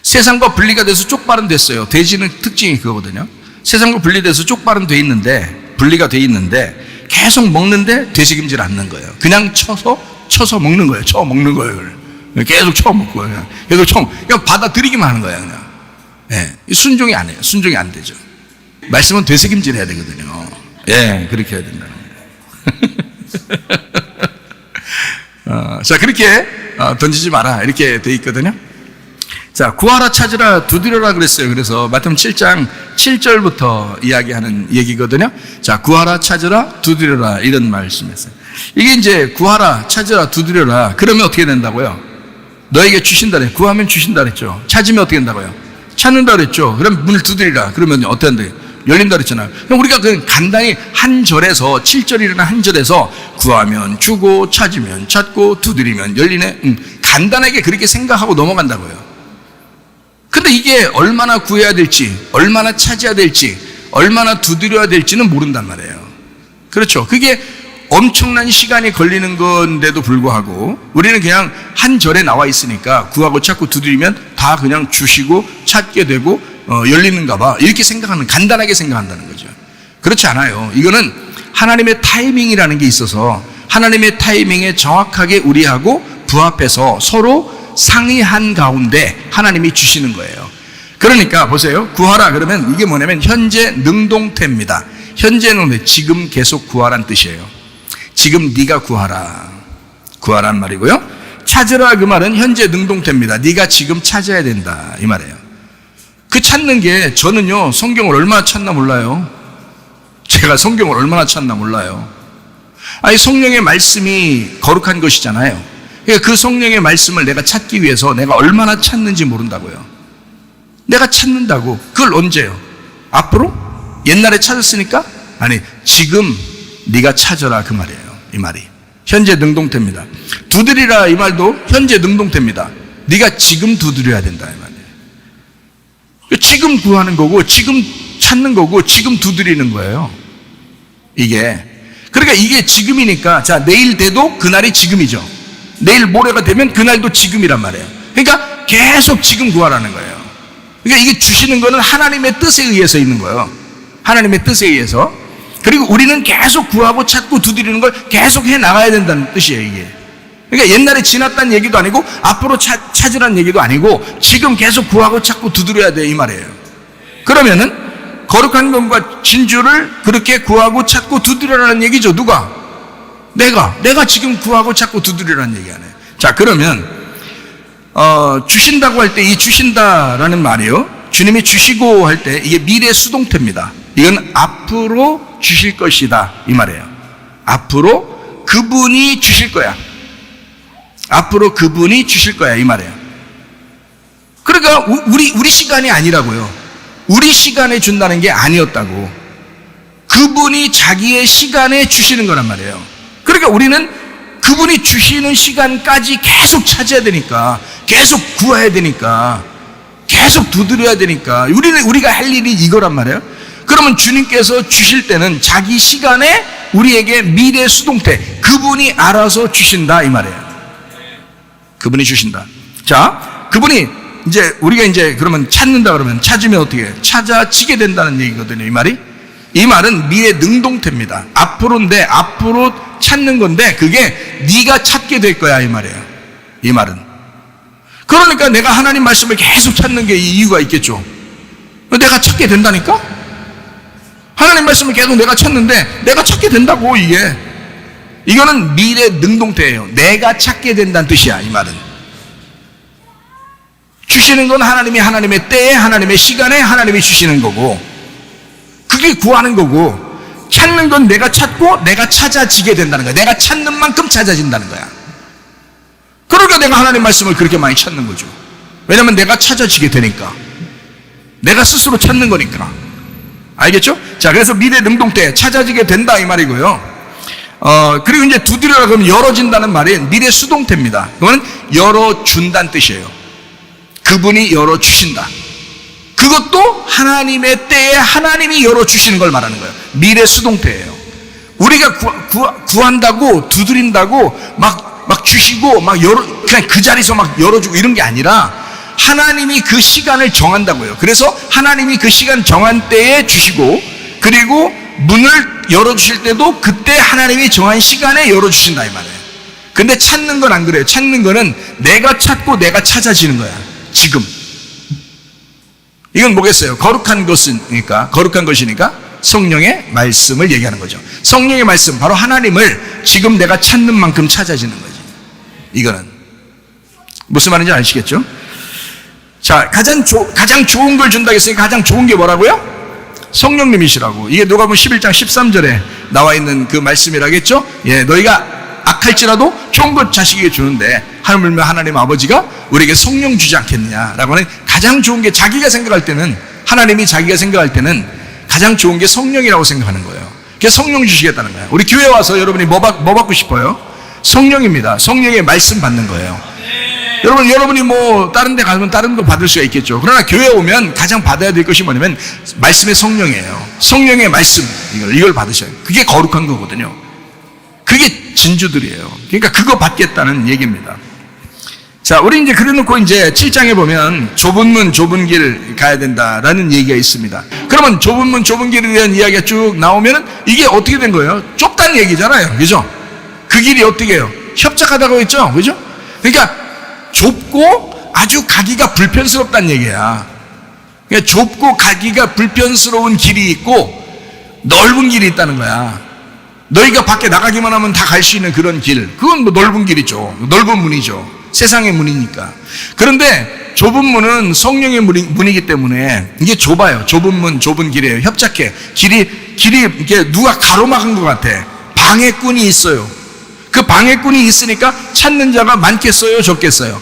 세상과 분리가 돼서 쪽발은 됐어요. 돼지는 특징이 그거거든요. 세상과 분리돼서 쪽발은 돼 있는데, 분리가 돼 있는데 계속 먹는데 되새김질 않는 거예요. 그냥 쳐서 먹는 거예요. 쳐 먹는 거예요. 계속 쳐 먹고 그냥 계속 그냥 받아들이기만 하는 거예요. 그냥. 예, 순종이 안 해요. 순종이 안 되죠. 말씀은 되새김질 해야 되거든요. 예, 그렇게 해야 된다는 거예요. 자, 그렇게 던지지 마라 이렇게 돼 있거든요. 자, 구하라 찾으라 두드려라 그랬어요. 그래서 마태복음 7장 7절부터 이야기하는 얘기거든요. 자, 구하라 찾으라 두드려라 이런 말씀이었어요. 이게 이제 구하라 찾으라 두드려라 그러면 어떻게 된다고요? 너에게 주신다 그래. 구하면 주신다 그랬죠. 찾으면 어떻게 된다고요? 찾는다 그랬죠. 그럼 문을 두드리라. 그러면 어떻게 한다고요? 열린다 그랬잖아요. 그럼 우리가 그 간단히 한 절에서 7절이라는 한 절에서 구하면 주고 찾으면 찾고 두드리면 열리네. 간단하게 그렇게 생각하고 넘어간다고요. 근데 이게 얼마나 구해야 될지, 얼마나 찾아야 될지, 얼마나 두드려야 될지는 모른단 말이에요. 그렇죠. 그게 엄청난 시간이 걸리는 건데도 불구하고 우리는 그냥 한 절에 나와 있으니까 구하고 찾고 두드리면 다 그냥 주시고 찾게 되고 열리는가 봐 이렇게 간단하게 생각한다는 거죠. 그렇지 않아요. 이거는 하나님의 타이밍이라는 게 있어서 하나님의 타이밍에 정확하게 우리하고 부합해서 서로 상의한 가운데 하나님이 주시는 거예요. 그러니까 보세요. 구하라 그러면 이게 뭐냐면 현재 능동태입니다. 현재 능동태, 지금 계속 구하란 뜻이에요. 지금 네가 구하라, 구하란 말이고요. 찾으라 그 말은 현재 능동태입니다. 네가 지금 찾아야 된다 이 말이에요. 그 찾는 게 저는요 성경을 얼마나 찾나 몰라요. 제가 성경을 얼마나 찾나 몰라요. 아니 성령의 말씀이 거룩한 것이잖아요. 그러니까 그 성령의 말씀을 내가 찾기 위해서 내가 얼마나 찾는지 모른다고요. 내가 찾는다고. 그걸 언제요? 앞으로? 옛날에 찾았으니까? 아니 지금 네가 찾아라 그 말이에요. 이 말이 현재 능동태입니다. 두드리라 이 말도 현재 능동태입니다. 네가 지금 두드려야 된다 이 말이에요. 지금 구하는 거고 지금 찾는 거고 지금 두드리는 거예요. 이게 그러니까 이게 지금이니까 자 내일 돼도 그날이 지금이죠. 내일 모레가 되면 그날도 지금이란 말이에요. 그러니까 계속 지금 구하라는 거예요. 그러니까 이게 주시는 거는 하나님의 뜻에 의해서 있는 거예요. 하나님의 뜻에 의해서. 그리고 우리는 계속 구하고 찾고 두드리는 걸 계속 해 나가야 된다는 뜻이에요 이게. 그러니까 옛날에 지났다는 얘기도 아니고 앞으로 찾으라는 얘기도 아니고 지금 계속 구하고 찾고 두드려야 돼 이 말이에요. 그러면은 거룩한 것과 진주를 그렇게 구하고 찾고 두드리라는 얘기죠. 누가? 내가 지금 구하고 찾고 두드리라는 얘기 아니에요. 자 그러면 주신다고 할 때 이 주신다라는 말이요, 주님이 주시고 할 때 이게 미래 수동태입니다. 이건 앞으로 주실 것이다 이 말이에요. 앞으로 그분이 주실 거야. 앞으로 그분이 주실 거야 이 말이에요. 그러니까 우리 시간이 아니라고요. 우리 시간에 준다는 게 아니었다고. 그분이 자기의 시간에 주시는 거란 말이에요. 그러니까 우리는 그분이 주시는 시간까지 계속 찾아야 되니까, 계속 구해야 되니까, 계속 두드려야 되니까, 우리가 할 일이 이거란 말이에요. 그러면 주님께서 주실 때는 자기 시간에 우리에게 미래 수동태, 그분이 알아서 주신다 이 말이에요. 그분이 주신다. 자, 그분이 우리가 그러면 찾는다 그러면 찾으면 어떻게 해요? 찾아지게 된다는 얘기거든요 이 말이. 이 말은 미래 능동태입니다. 앞으로인데 앞으로 찾는 건데 그게 네가 찾게 될 거야 이 말이에요. 이 말은. 그러니까 내가 하나님 말씀을 계속 찾는 게 이유가 있겠죠. 내가 찾게 된다니까? 하나님 말씀을 계속 내가 찾는데 내가 찾게 된다고 이게. 이거는 미래 능동태예요. 내가 찾게 된다는 뜻이야 이 말은. 주시는 건 하나님이 하나님의 때에 하나님의 시간에 하나님이 주시는 거고 그게 구하는 거고 찾는 건 내가 찾고 내가 찾아지게 된다는 거야. 내가 찾는 만큼 찾아진다는 거야. 그러니까 내가 하나님 말씀을 그렇게 많이 찾는 거죠. 왜냐하면 내가 찾아지게 되니까. 내가 스스로 찾는 거니까. 알겠죠? 자, 그래서 미래 능동태 찾아지게 된다 이 말이고요. 그리고 두드리라 그러면 열어진다는 말이 미래 수동태입니다. 그거는 열어준다는 뜻이에요. 그분이 열어주신다. 그것도 하나님의 때에 하나님이 열어주시는 걸 말하는 거예요. 미래 수동태예요. 우리가 구한다고 두드린다고 막 주시고 그냥 그 자리에서 막 열어주고 이런 게 아니라 하나님이 그 시간을 정한다고요. 그래서 하나님이 그 시간 정한 때에 주시고 그리고 문을 열어주실 때도 그때 하나님이 정한 시간에 열어주신다 이 말이에요. 근데 찾는 건 안 그래요. 찾는 거는 내가 찾고 내가 찾아지는 거야. 지금. 이건 뭐겠어요? 거룩한 것이니까 성령의 말씀을 얘기하는 거죠. 성령의 말씀, 바로 하나님을 지금 내가 찾는 만큼 찾아지는 거지. 이거는 무슨 말인지 아시겠죠? 자, 가장 좋은 걸 준다고 했으니까 가장 좋은 게 뭐라고요? 성령님이시라고. 이게 누가복음 11장 13절에 나와 있는 그 말씀이라겠죠? 예, 너희가 악할지라도 좋은 것 자식에게 주는데 하나님 아버지가 우리에게 성령 주지 않겠느냐라고 하는 가장 좋은 게 자기가 생각할 때는 하나님이 자기가 생각할 때는 가장 좋은 게 성령이라고 생각하는 거예요. 그래서 성령 주시겠다는 거예요. 우리 교회 와서 여러분이 뭐 받고 싶어요? 성령입니다. 성령의 말씀 받는 거예요. 여러분이 뭐 다른 데 가면 다른 거 받을 수가 있겠죠. 그러나 교회 오면 가장 받아야 될 것이 뭐냐면 말씀의 성령이에요. 성령의 말씀 이걸 받으셔야 돼요. 그게 거룩한 거거든요. 그게 진주들이에요. 그러니까 그거 받겠다는 얘기입니다. 자, 우리 이제 그래놓고 이제 7장에 보면 좁은 문, 좁은 길 가야 된다라는 얘기가 있습니다. 그러면 좁은 문, 좁은 길에 대한 이야기가 쭉 나오면은 이게 어떻게 된 거예요? 좁다는 얘기잖아요. 그죠? 그 길이 어떻게 해요? 협착하다고 했죠? 그죠? 그러니까 좁고 아주 가기가 불편스럽다는 얘기야. 그러니까 좁고 가기가 불편스러운 길이 있고 넓은 길이 있다는 거야. 너희가 밖에 나가기만 하면 다 갈 수 있는 그런 길, 그건 뭐 넓은 길이죠. 넓은 문이죠. 세상의 문이니까. 그런데 좁은 문은 성령의 문이기 때문에 이게 좁아요. 좁은 문, 좁은 길이에요. 협착해. 길이 이게 누가 가로막은 것 같아. 방해꾼이 있어요. 그 방해꾼이 있으니까 찾는 자가 많겠어요, 적겠어요?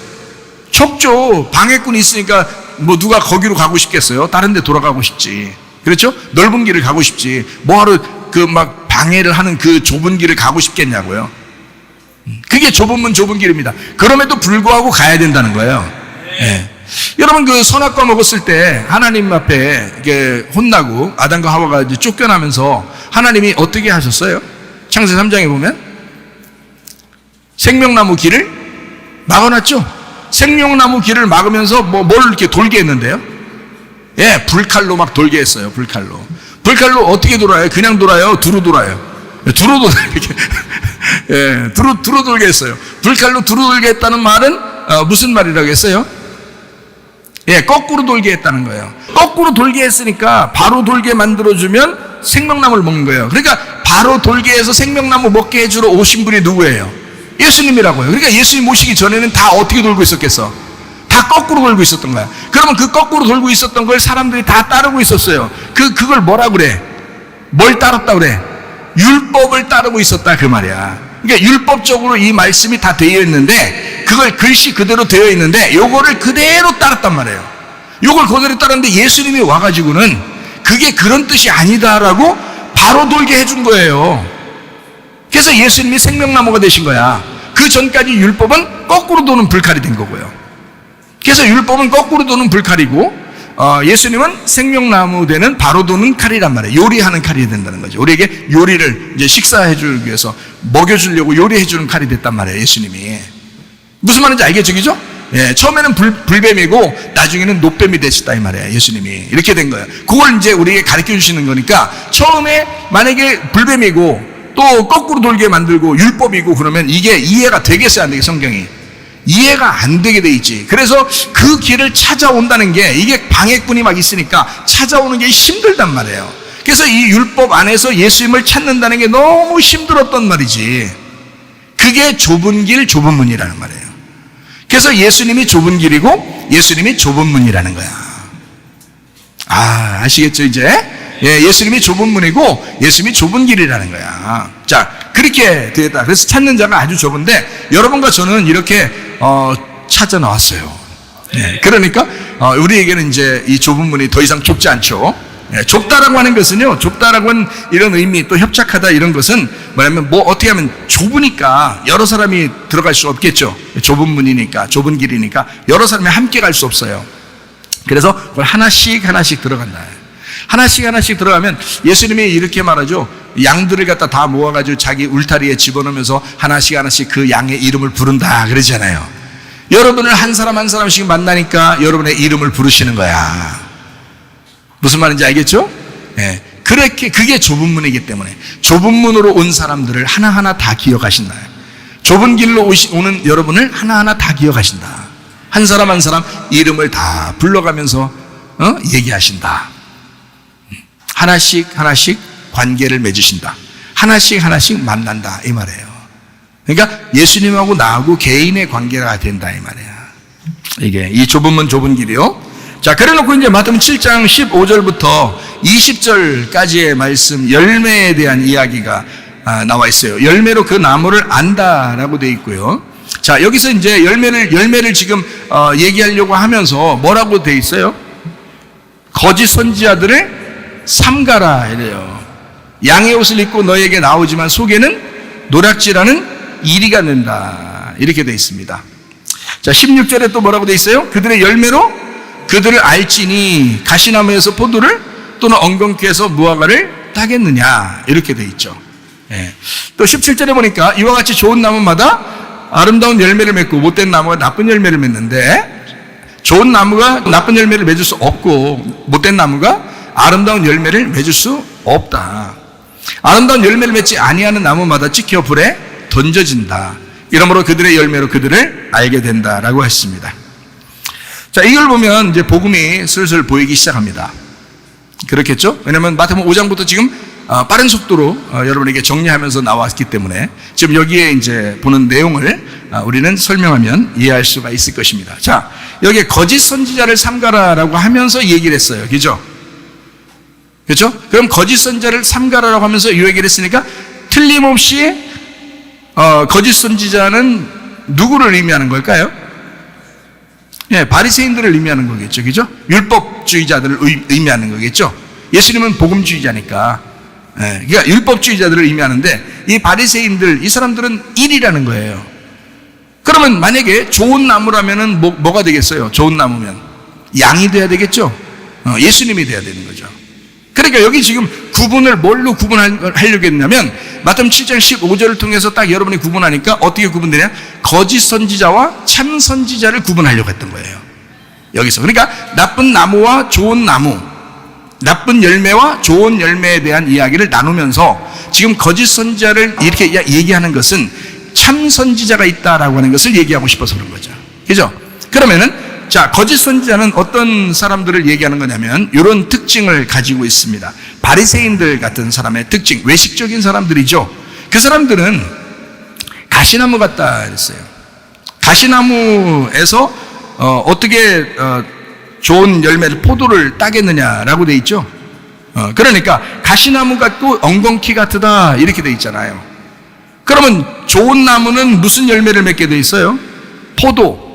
적죠. 방해꾼이 있으니까 뭐 누가 거기로 가고 싶겠어요? 다른 데 돌아가고 싶지. 그렇죠? 넓은 길을 가고 싶지. 뭐하러 그 막 방해를 하는 그 좁은 길을 가고 싶겠냐고요. 그게 좁은 문, 좁은 길입니다. 그럼에도 불구하고 가야 된다는 거예요. 예. 여러분, 그 선악과 먹었을 때 하나님 앞에 이게 혼나고 아담과 하와가 이제 쫓겨나면서 하나님이 어떻게 하셨어요? 창세 3장에 보면 생명나무 길을 막아놨죠. 생명나무 길을 막으면서 뭘 이렇게 돌게 했는데요? 예, 불칼로 막 돌게 했어요. 불칼로 어떻게 돌아요? 그냥 돌아요? 두루 돌아요? 두루 이렇게 예, 두루 돌게 했어요. 불칼로 두루 돌게 했다는 말은 무슨 말이라고 했어요? 예, 거꾸로 돌게 했다는 거예요. 거꾸로 돌게 했으니까 바로 돌게 만들어주면 생명나무를 먹는 거예요. 그러니까 바로 돌게 해서 생명나무 먹게 해주러 오신 분이 누구예요? 예수님이라고요. 그러니까 예수님 오시기 전에는 다 어떻게 돌고 있었겠어? 다 거꾸로 돌고 있었던 거야. 그러면 그 거꾸로 돌고 있었던 걸 사람들이 다 따르고 있었어요. 그걸 뭐라 그래? 뭘 따랐다 그래? 율법을 따르고 있었다 그 말이야. 그러니까 율법적으로 이 말씀이 다 되어 있는데 그걸 글씨 그대로 되어 있는데 요거를 그대로 따랐단 말이에요. 요걸 그대로 따랐는데 예수님이 와가지고는 그게 그런 뜻이 아니다라고 바로 돌게 해준 거예요. 그래서 예수님이 생명나무가 되신 거야. 그 전까지 율법은 거꾸로 도는 불칼이 된 거고요. 그래서 율법은 거꾸로 도는 불칼이고 예수님은 생명나무 되는 바로 도는 칼이란 말이에요. 요리하는 칼이 된다는 거죠. 우리에게 요리를 이제 식사해 주기 위해서 먹여주려고 요리해 주는 칼이 됐단 말이에요. 예수님이. 무슨 말인지 알겠죠? 그죠? 예, 처음에는 불뱀이고 나중에는 노뱀이 되셨다 이 말이에요. 예수님이. 이렇게 된 거예요. 그걸 이제 우리에게 가르쳐 주시는 거니까 처음에 만약에 불뱀이고 또 거꾸로 돌게 만들고 율법이고 그러면 이게 이해가 되겠어요? 안 되겠어요? 성경이. 이해가 안 되게 돼 있지. 그래서 그 길을 찾아온다는 게 이게 방해꾼이 막 있으니까 찾아오는 게 힘들단 말이에요. 그래서 이 율법 안에서 예수님을 찾는다는 게 너무 힘들었단 말이지. 그게 좁은 길, 좁은 문이라는 말이에요. 그래서 예수님이 좁은 길이고 예수님이 좁은 문이라는 거야. 아시겠죠 이제? 예, 예수님이 좁은 문이고 예수님이 좁은 길이라는 거야. 자, 그렇게 되었다. 그래서 찾는 자가 아주 좁은데 여러분과 저는 이렇게 찾아 나왔어요. 예, 그러니까 우리에게는 이제 이 좁은 문이 더 이상 좁지 않죠. 예, 좁다라고 하는 것은요, 좁다라고 하는 이런 의미, 또 협착하다 이런 것은 뭐냐면 뭐 어떻게 하면 좁으니까 여러 사람이 들어갈 수 없겠죠. 좁은 문이니까, 좁은 길이니까 여러 사람이 함께 갈 수 없어요. 그래서 그걸 하나씩 들어간다. 하나씩 들어가면 예수님이 이렇게 말하죠. 양들을 갖다 다 모아가지고 자기 울타리에 집어넣으면서 하나씩 그 양의 이름을 부른다 그러잖아요. 여러분을 한 사람 한 사람씩 만나니까 여러분의 이름을 부르시는 거야. 무슨 말인지 알겠죠? 예. 그게 좁은 문이기 때문에 좁은 문으로 온 사람들을 하나하나 다 기억하신다. 좁은 길로 오는 여러분을 하나하나 다 기억하신다. 한 사람 한 사람 이름을 다 불러가면서 얘기하신다. 하나씩 관계를 맺으신다. 하나씩 만난다 이 말이에요. 그러니까 예수님하고 나하고 개인의 관계가 된다 이 말이야. 이게 이 좁은 문 좁은 길이요. 자, 그래놓고 이제 마태복음 7장 15절부터 20절까지의 말씀 열매에 대한 이야기가 나와 있어요. 열매로 그 나무를 안다라고 되어 있고요. 자, 여기서 이제 열매를 지금 얘기하려고 하면서 뭐라고 되어 있어요? 거짓 선지자들을 삼가라 이래요. 양의 옷을 입고 너에게 나오지만 속에는 노략질하는 이리가 된다 이렇게 되어 있습니다. 자, 16절에 또 뭐라고 되어 있어요? 그들의 열매로 그들을 알지니 가시나무에서 포도를 또는 엉겅퀴에서 무화과를 따겠느냐 이렇게 되어 있죠. 예. 또 17절에 보니까 이와 같이 좋은 나무마다 아름다운 열매를 맺고 못된 나무가 나쁜 열매를 맺는데, 좋은 나무가 나쁜 열매를 맺을 수 없고 못된 나무가 아름다운 열매를 맺을 수 없다. 아름다운 열매를 맺지 아니하는 나무마다 찍혀 불에 던져진다. 이러므로 그들의 열매로 그들을 알게 된다라고 했습니다. 자, 이걸 보면 이제 복음이 슬슬 보이기 시작합니다. 그렇겠죠? 왜냐하면 마태복음 5장부터 지금 빠른 속도로 여러분에게 정리하면서 나왔기 때문에 지금 여기에 이제 보는 내용을 우리는 설명하면 이해할 수가 있을 것입니다. 자, 여기에 거짓 선지자를 삼가라라고 하면서 얘기를 했어요. 그죠? 그렇죠? 그럼 거짓 선지자를 삼가라라고 하면서 이 얘기를 했으니까 틀림없이 거짓 선지자는 누구를 의미하는 걸까요? 예, 바리새인들을 의미하는 거겠죠. 그죠? 율법주의자들을 의미하는 거겠죠. 예수님은 복음주의자니까. 예, 그러니까 율법주의자들을 의미하는데 이 바리새인들, 이 사람들은 일이라는 거예요. 그러면 만약에 좋은 나무라면은 뭐가 되겠어요? 좋은 나무면 양이 돼야 되겠죠. 예수님이 돼야 되는 거죠. 그러니까 여기 지금 구분을 뭘로 구분하려고 했냐면 마태복음 7장 15절을 통해서 딱 여러분이 구분하니까 어떻게 구분되냐? 거짓 선지자와 참 선지자를 구분하려고 했던 거예요. 여기서. 그러니까 나쁜 나무와 좋은 나무, 나쁜 열매와 좋은 열매에 대한 이야기를 나누면서 지금 거짓 선지자를 이렇게 얘기하는 것은 참 선지자가 있다라고 하는 것을 얘기하고 싶어서 그런 거죠. 그죠? 그러면은 자, 거짓 선지자는 어떤 사람들을 얘기하는 거냐면 이런 특징을 가지고 있습니다. 바리새인들 같은 사람의 특징, 외식적인 사람들이죠. 그 사람들은 가시나무 같다 그랬어요. 가시나무에서 어떻게 좋은 열매를, 포도를 따겠느냐라고 돼 있죠. 그러니까 가시나무가 또 엉겅퀴 같으다 이렇게 돼 있잖아요. 그러면 좋은 나무는 무슨 열매를 맺게 돼 있어요? 포도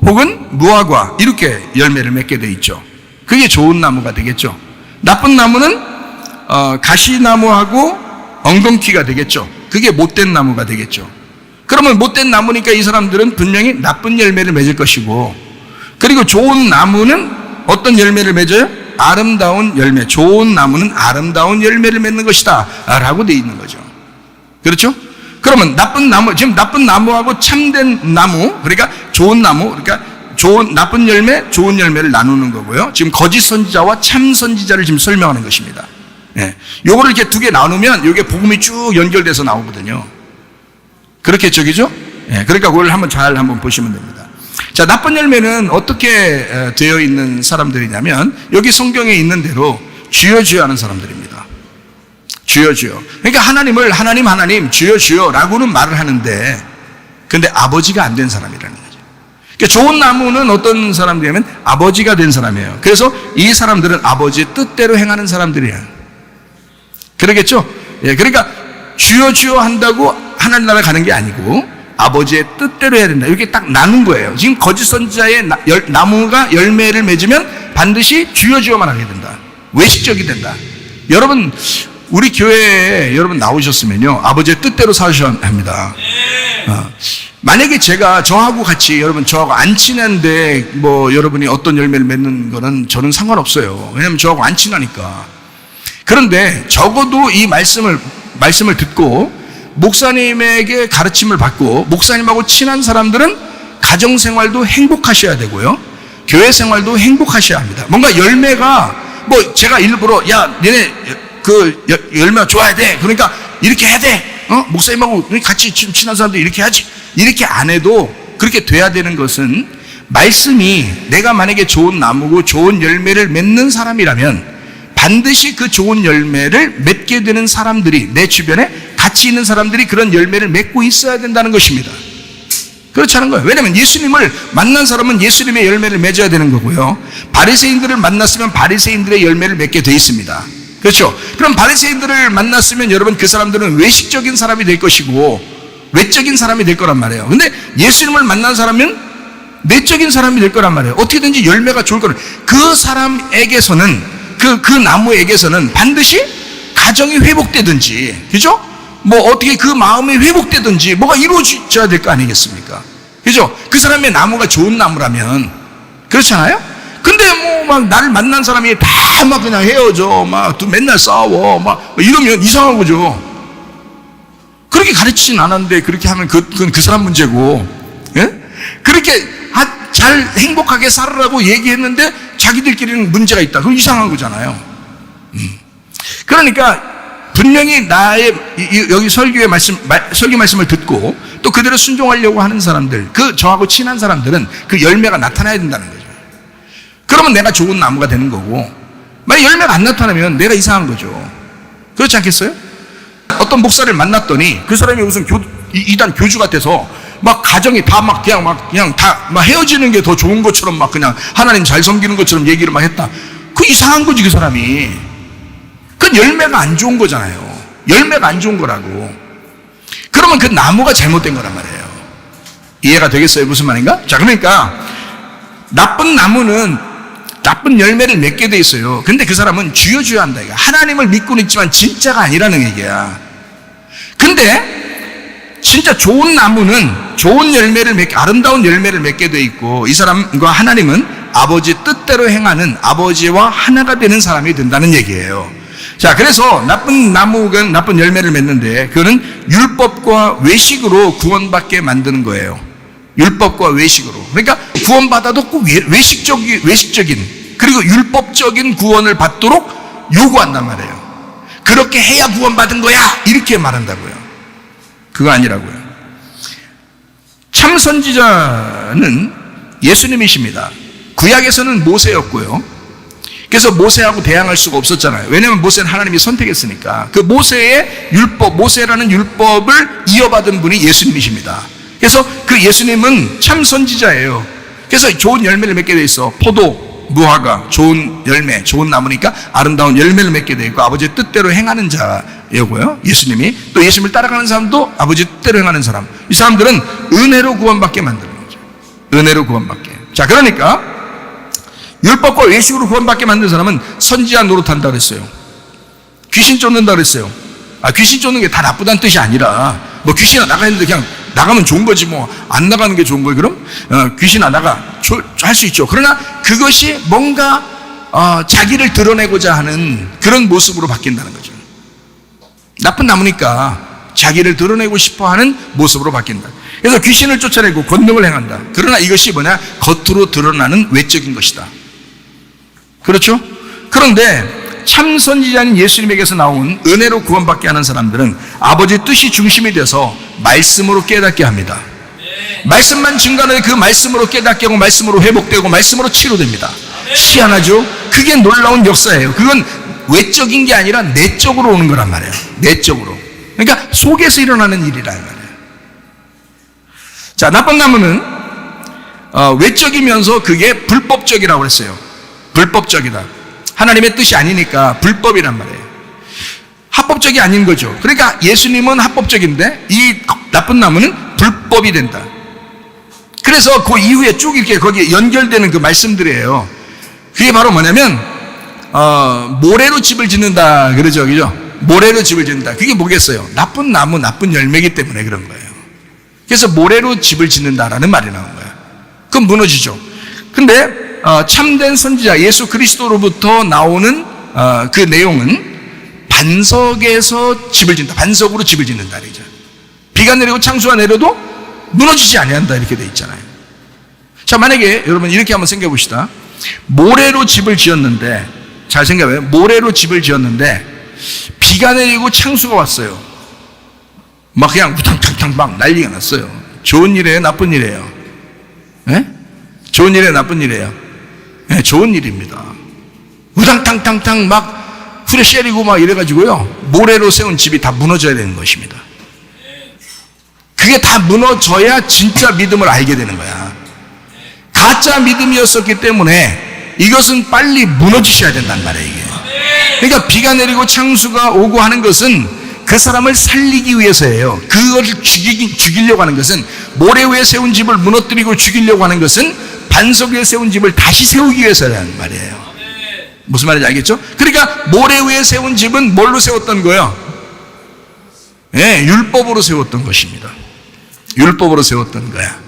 혹은 무화과 이렇게 열매를 맺게 돼 있죠. 그게 좋은 나무가 되겠죠. 나쁜 나무는 가시나무하고 엉겅퀴가 되겠죠. 그게 못된 나무가 되겠죠. 그러면 못된 나무니까 이 사람들은 분명히 나쁜 열매를 맺을 것이고, 그리고 좋은 나무는 어떤 열매를 맺어요? 아름다운 열매. 좋은 나무는 아름다운 열매를 맺는 것이다 라고 돼 있는 거죠. 그렇죠? 그러면 나쁜 나무, 지금 나쁜 나무하고 참된 나무, 그러니까 좋은 나무, 그러니까 나쁜 열매, 좋은 열매를 나누는 거고요. 지금 거짓 선지자와 참 선지자를 지금 설명하는 것입니다. 예. 요거를 이렇게 두 개 나누면 요게 복음이 쭉 연결돼서 나오거든요. 그렇겠죠, 그죠? 예. 그러니까 그걸 한번 보시면 됩니다. 자, 나쁜 열매는 어떻게 되어 있는 사람들이냐면 여기 성경에 있는 대로 주여 주여 하는 사람들입니다. 주여 주여. 그러니까 하나님을 하나님 주여 주여라고는 말을 하는데 근데 아버지가 안 된 사람이라는 거죠. 그러니까 좋은 나무는 어떤 사람들이냐면 아버지가 된 사람이에요. 그래서 이 사람들은 아버지의 뜻대로 행하는 사람들이야. 그러겠죠? 예, 그러니까 주여 주여 한다고 하나님 나라 가는 게 아니고 아버지의 뜻대로 해야 된다. 이렇게 딱 나눈 거예요. 지금 거짓 선지자의 나무가 열매를 맺으면 반드시 주여 주여만 하게 된다. 외식적이 된다. 여러분, 우리 교회에 여러분 나오셨으면요, 아버지의 뜻대로 사셔야 합니다. 만약에 제가 저하고 같이, 여러분 저하고 안 친한데 뭐 여러분이 어떤 열매를 맺는 거는 저는 상관없어요. 왜냐하면 저하고 안 친하니까. 그런데 적어도 이 말씀을 듣고 목사님에게 가르침을 받고 목사님하고 친한 사람들은 가정생활도 행복하셔야 되고요, 교회 생활도 행복하셔야 합니다. 뭔가 열매가 뭐 제가 일부러 야 너네 그 열매가 좋아야 돼, 그러니까 이렇게 해야 돼, 목사님하고 같이 친한 사람들 이렇게 하지, 이렇게 안 해도 그렇게 돼야 되는 것은, 말씀이 내가 만약에 좋은 나무고 좋은 열매를 맺는 사람이라면 반드시 그 좋은 열매를 맺게 되는 사람들이, 내 주변에 같이 있는 사람들이 그런 열매를 맺고 있어야 된다는 것입니다. 그렇지 않은 거예요. 왜냐하면 예수님을 만난 사람은 예수님의 열매를 맺어야 되는 거고요, 바리새인들을 만났으면 바리새인들의 열매를 맺게 돼 있습니다. 그렇죠? 그럼 바리새인들을 만났으면 여러분 그 사람들은 외식적인 사람이 될 것이고 외적인 사람이 될 거란 말이에요. 근데 예수님을 만난 사람은 내적인 사람이 될 거란 말이에요. 어떻게든지 열매가 좋을 거는, 그 사람에게서는, 그 나무에게서는 반드시 가정이 회복되든지, 그죠? 뭐 어떻게 그 마음이 회복되든지 뭐가 이루어져야 될 거 아니겠습니까? 그죠? 그 사람의 나무가 좋은 나무라면. 그렇잖아요? 근데 뭐 막 나를 만난 사람이 다 막 그냥 헤어져, 막 맨날 싸워, 막 이러면 이상한 거죠. 그렇게 가르치진 않았는데 그렇게 하면 그건 그 사람 문제고, 예? 그렇게 잘 행복하게 살으라고 얘기했는데 자기들끼리는 문제가 있다. 그건 이상한 거잖아요. 그러니까 분명히 나의 여기 설교 말씀을 듣고 또 그대로 순종하려고 하는 사람들, 저하고 친한 사람들은 그 열매가 나타나야 된다는 거죠. 그러면 내가 좋은 나무가 되는 거고, 만약 열매가 안 나타나면 내가 이상한 거죠. 그렇지 않겠어요? 어떤 목사를 만났더니 그 사람이 무슨 이단 교주 같아서 막 가정이 다 그냥 다 헤어지는 게 더 좋은 것처럼 막 그냥 하나님 잘 섬기는 것처럼 얘기를 막 했다. 그 이상한 거지, 그 사람이. 그건 열매가 안 좋은 거잖아요. 열매가 안 좋은 거라고. 그러면 그 나무가 잘못된 거란 말이에요. 이해가 되겠어요? 무슨 말인가? 자, 그러니까 나쁜 나무는 나쁜 열매를 맺게 돼 있어요. 근데 그 사람은 주여 주여 한다 이거. 하나님을 믿고는 있지만 진짜가 아니라는 얘기야. 근데 진짜 좋은 나무는 좋은 열매를 맺게, 아름다운 열매를 맺게 돼 있고, 이 사람과 하나님은 아버지 뜻대로 행하는 아버지와 하나가 되는 사람이 된다는 얘기예요. 자, 그래서 나쁜 나무는 나쁜 열매를 맺는데 그거는 율법과 외식으로 구원받게 만드는 거예요. 율법과 외식으로. 그러니까 구원받아도 꼭 외식적인 그리고 율법적인 구원을 받도록 요구한단 말이에요. 그렇게 해야 구원받은 거야, 이렇게 말한다고요. 그거 아니라고요. 참 선지자는 예수님이십니다. 구약에서는 모세였고요. 그래서 모세하고 대항할 수가 없었잖아요. 왜냐하면 모세는 하나님이 선택했으니까. 그 모세의 율법, 모세라는 율법을 이어받은 분이 예수님이십니다. 그래서 그 예수님은 참 선지자예요. 그래서 좋은 열매를 맺게 돼 있어. 포도, 무화과, 좋은 열매, 좋은 나무니까 아름다운 열매를 맺게 돼 있고, 아버지의 뜻대로 행하는 자였고요. 예수님이. 또 예수님을 따라가는 사람도 아버지 뜻대로 행하는 사람. 이 사람들은 은혜로 구원받게 만드는 거죠. 은혜로 구원받게. 자, 그러니까 율법과 외식으로 구원받게 만든 사람은 선지자 노릇한다 그랬어요. 귀신 쫓는다 그랬어요. 귀신 쫓는 게 다 나쁘다는 뜻이 아니라, 뭐 귀신아 나가 했는데 그냥 나가면 좋은 거지, 뭐 안 나가는 게 좋은 거예요. 그럼 귀신아 나가 할 수 있죠. 그러나 그것이 뭔가 자기를 드러내고자 하는 그런 모습으로 바뀐다는 거죠. 나쁜 나무니까 자기를 드러내고 싶어하는 모습으로 바뀐다. 그래서 귀신을 쫓아내고 권능을 행한다. 그러나 이것이 뭐냐? 겉으로 드러나는 외적인 것이다. 그렇죠? 그런데 참 선지자인 예수님에게서 나온 은혜로 구원받게 하는 사람들은 아버지 뜻이 중심이 돼서 말씀으로 깨닫게 합니다. 말씀만 증가하는 그 말씀으로 깨닫게 하고, 말씀으로 회복되고, 말씀으로 치료됩니다. 희한하죠? 그게 놀라운 역사예요. 그건 외적인 게 아니라 내적으로 오는 거란 말이에요. 내적으로. 그러니까 속에서 일어나는 일이란 말이에요. 자, 나쁜 나무는 외적이면서 그게 불법적이라고 했어요. 불법적이다. 하나님의 뜻이 아니니까 불법이란 말이에요. 합법적이 아닌 거죠. 그러니까 예수님은 합법적인데 이 나쁜 나무는 불법이 된다. 그래서 그 이후에 쭉 이렇게 거기에 연결되는 그 말씀들이에요. 그게 바로 뭐냐면 모래로 집을 짓는다 그러죠, 그죠? 모래로 집을 짓는다. 그게 뭐겠어요? 나쁜 나무, 나쁜 열매이기 때문에 그런 거예요. 그래서 모래로 집을 짓는다라는 말이 나온 거예요. 그럼 무너지죠. 근데 참된 선지자 예수 그리스도로부터 나오는 그 내용은 반석에서 집을 짓는다. 반석으로 집을 짓는다 그러죠. 비가 내리고 창수가 내려도 무너지지 아니한다 이렇게 돼 있잖아요. 자, 만약에 여러분 이렇게 한번 생각해 봅시다. 모래로 집을 지었는데, 잘 생각해요. 모래로 집을 지었는데 비가 내리고 창수가 왔어요. 막 그냥 우탕탕탕 막 난리가 났어요. 좋은 일이에요, 나쁜 일이에요? 예? 좋은 일이에요, 나쁜 일이에요? 예, 좋은 일입니다. 우당탕탕탕 막 후레쉬리고 막 이래가지고요, 모래로 세운 집이 다 무너져야 되는 것입니다. 그게 다 무너져야 진짜 믿음을 알게 되는 거야. 가짜 믿음이었었기 때문에 이것은 빨리 무너지셔야 된단 말이에요, 이게. 그러니까 비가 내리고 창수가 오고 하는 것은 그 사람을 살리기 위해서예요. 그것을 죽이려고 하는 것은, 모래 위에 세운 집을 무너뜨리고 죽이려고 하는 것은 반석 위에 세운 집을 다시 세우기 위해서라는 말이에요. 무슨 말인지 알겠죠? 그러니까 모래 위에 세운 집은 뭘로 세웠던 거예요? 예, 율법으로 세웠던 것입니다. 율법으로 세웠던 거야.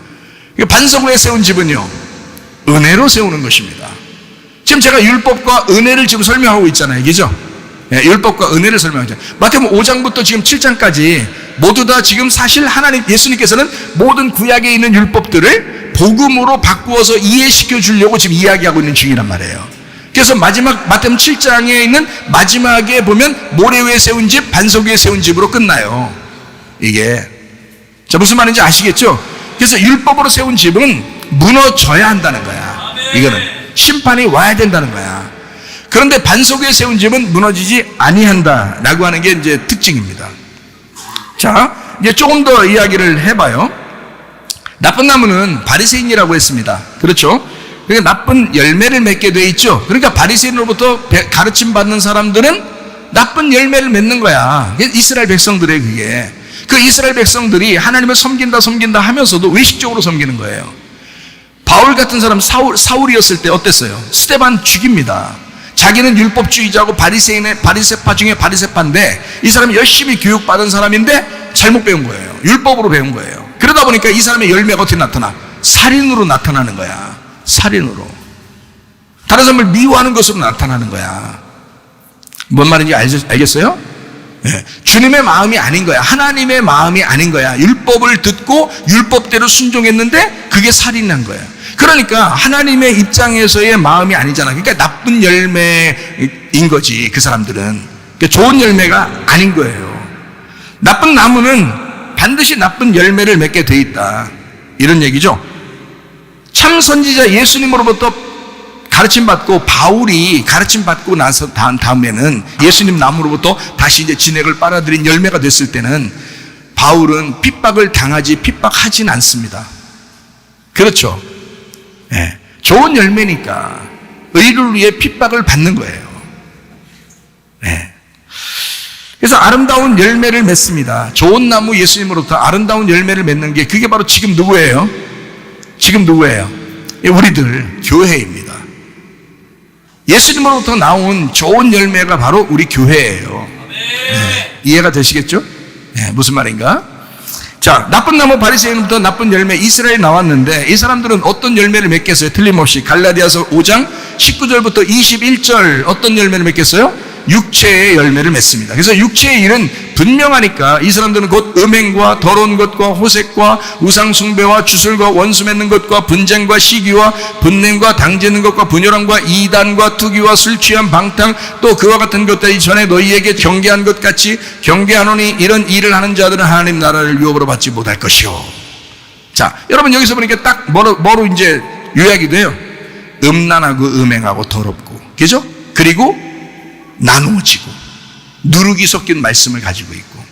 반석 위에 세운 집은요, 은혜로 세우는 것입니다. 지금 제가 율법과 은혜를 지금 설명하고 있잖아요, 그죠? 율법과 은혜를 설명하죠. 마태복음 5장부터 지금 7장까지 모두 다 지금 사실 예수님께서는 모든 구약에 있는 율법들을 복음으로 바꾸어서 이해시켜 주려고 지금 이야기하고 있는 중이란 말이에요. 그래서 마지막 마태복음 7장에 있는 마지막에 보면 모래 위에 세운 집, 반석 위에 세운 집으로 끝나요. 이게 자, 무슨 말인지 아시겠죠? 그래서 율법으로 세운 집은 무너져야 한다는 거야. 이거는 심판이 와야 된다는 거야. 그런데 반석 위에 세운 집은 무너지지 아니한다라고 하는 게 이제 특징입니다. 자, 이제 조금 더 이야기를 해봐요. 나쁜 나무는 바리새인이라고 했습니다. 그렇죠? 그러니까 나쁜 열매를 맺게 돼 있죠. 그러니까 바리새인으로부터 가르침 받는 사람들은 나쁜 열매를 맺는 거야. 이스라엘 백성들의 그게. 그 이스라엘 백성들이 하나님을 섬긴다 하면서도 외식적으로 섬기는 거예요. 바울 같은 사람, 사울이었을 때 어땠어요? 스데반 죽입니다. 자기는 율법주의자고 바리새파 중에 바리새파인데 이 사람이 열심히 교육받은 사람인데 잘못 배운 거예요. 율법으로 배운 거예요. 그러다 보니까 이 사람의 열매가 어떻게 나타나? 살인으로 나타나는 거야. 살인으로. 다른 사람을 미워하는 것으로 나타나는 거야. 뭔 말인지 알겠어요? 네. 주님의 마음이 아닌 거야. 하나님의 마음이 아닌 거야. 율법을 듣고 율법대로 순종했는데 그게 살인한 거야. 그러니까 하나님의 입장에서의 마음이 아니잖아. 그러니까 나쁜 열매인 거지. 그 사람들은. 그러니까 좋은 열매가 아닌 거예요. 나쁜 나무는 반드시 나쁜 열매를 맺게 돼 있다. 이런 얘기죠. 참 선지자 예수님으로부터 가르침받고 바울이 가르침받고 나서 다음에는 예수님 나무로부터 다시 이제 진액을 빨아들인 열매가 됐을 때는 바울은 핍박을 당하지 핍박하진 않습니다. 그렇죠? 네. 좋은 열매니까 의를 위해 핍박을 받는 거예요. 네. 그래서 아름다운 열매를 맺습니다. 좋은 나무 예수님으로부터 아름다운 열매를 맺는 게 그게 바로 지금 누구예요? 지금 누구예요? 우리들 교회입니다. 예수님으로부터 나온 좋은 열매가 바로 우리 교회예요. 네. 이해가 되시겠죠? 네. 무슨 말인가? 자, 나쁜 나무 바리새인부터 나쁜 열매 이스라엘이 나왔는데 이 사람들은 어떤 열매를 맺겠어요? 틀림없이 갈라디아서 5장 19절부터 21절 어떤 열매를 맺겠어요? 육체의 열매를 맺습니다. 그래서 육체의 일은 분명하니까 이 사람들은 곧 음행과 더러운 것과 호색과 우상숭배와 주술과 원수 맺는 것과 분쟁과 시기와 분냄과 당짓는 것과 분열함과 이단과 투기와 술 취한 방탕 또 그와 같은 것들이 전에 너희에게 경계한 것 같이 경계하노니 이런 일을 하는 자들은 하나님 나라를 유업으로 받지 못할 것이요. 자, 여러분 여기서 보니까 딱 뭐로 이제 요약이 돼요? 음란하고 음행하고 더럽고, 그죠? 그리고 나누어지고 누룩이 섞인 말씀을 가지고 있고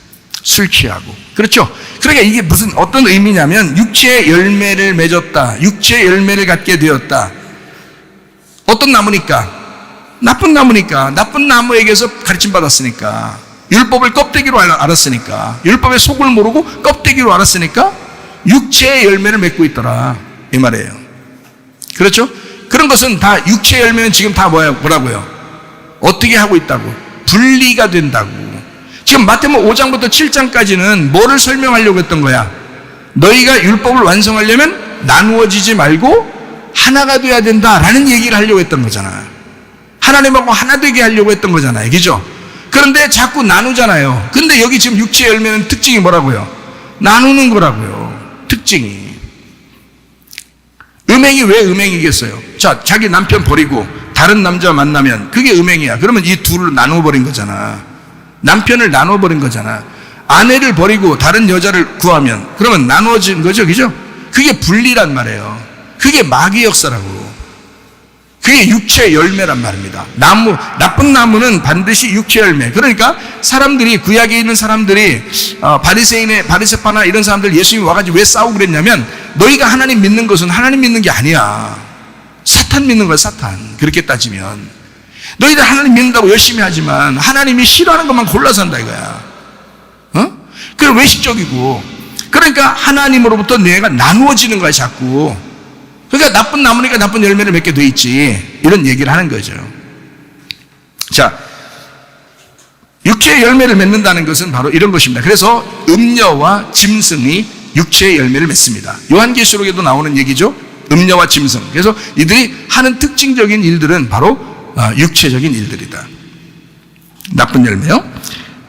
술 취하고, 그렇죠? 그러니까 이게 무슨 어떤 의미냐면 육체의 열매를 맺었다, 육체의 열매를 갖게 되었다. 어떤 나무니까? 나쁜 나무니까. 나쁜 나무에게서 가르침 받았으니까, 율법을 껍데기로 알았으니까, 율법의 속을 모르고 껍데기로 알았으니까 육체의 열매를 맺고 있더라 이 말이에요. 그렇죠? 그런 것은 다 육체의 열매는 지금 다 뭐라고요? 어떻게 하고 있다고? 분리가 된다고. 지금 마태복음 5장부터 7장까지는 뭐를 설명하려고 했던 거야? 너희가 율법을 완성하려면 나누어지지 말고 하나가 돼야 된다라는 얘기를 하려고 했던 거잖아. 하나님하고 하나 되게 하려고 했던 거잖아요. 그죠? 그런데 자꾸 나누잖아요. 근데 여기 지금 육체의 열매는 특징이 뭐라고요? 나누는 거라고요. 특징이. 음행이 왜 음행이겠어요? 자, 자기 남편 버리고 다른 남자 만나면 그게 음행이야. 그러면 이 둘을 나눠버린 거잖아. 남편을 나눠버린 거잖아. 아내를 버리고 다른 여자를 구하면 그러면 나누어진 거죠. 그죠? 그게 분리란 말이에요. 그게 마귀의 역사라고. 그게 육체의 열매란 말입니다. 나쁜 나무는 반드시 육체의 열매. 그러니까 사람들이, 구약에 있는 사람들이 바리새파나 이런 사람들 예수님이 와가지고 왜 싸우고 그랬냐면 너희가 하나님 믿는 것은 하나님 믿는 게 아니야. 사탄 믿는 거야, 사탄. 그렇게 따지면 너희들 하나님 믿는다고 열심히 하지만 하나님이 싫어하는 것만 골라서 한다 이거야. 그럼 외식적이고, 그러니까 하나님으로부터 내가 나누어지는 거야 자꾸. 그러니까 나쁜 나무니까 나쁜 열매를 맺게 돼 있지, 이런 얘기를 하는 거죠. 자, 육체의 열매를 맺는다는 것은 바로 이런 것입니다. 그래서 음녀와 짐승이 육체의 열매를 맺습니다. 요한계시록에도 나오는 얘기죠. 음녀와 짐승. 그래서 이들이 하는 특징적인 일들은 바로 육체적인 일들이다. 나쁜 열매요?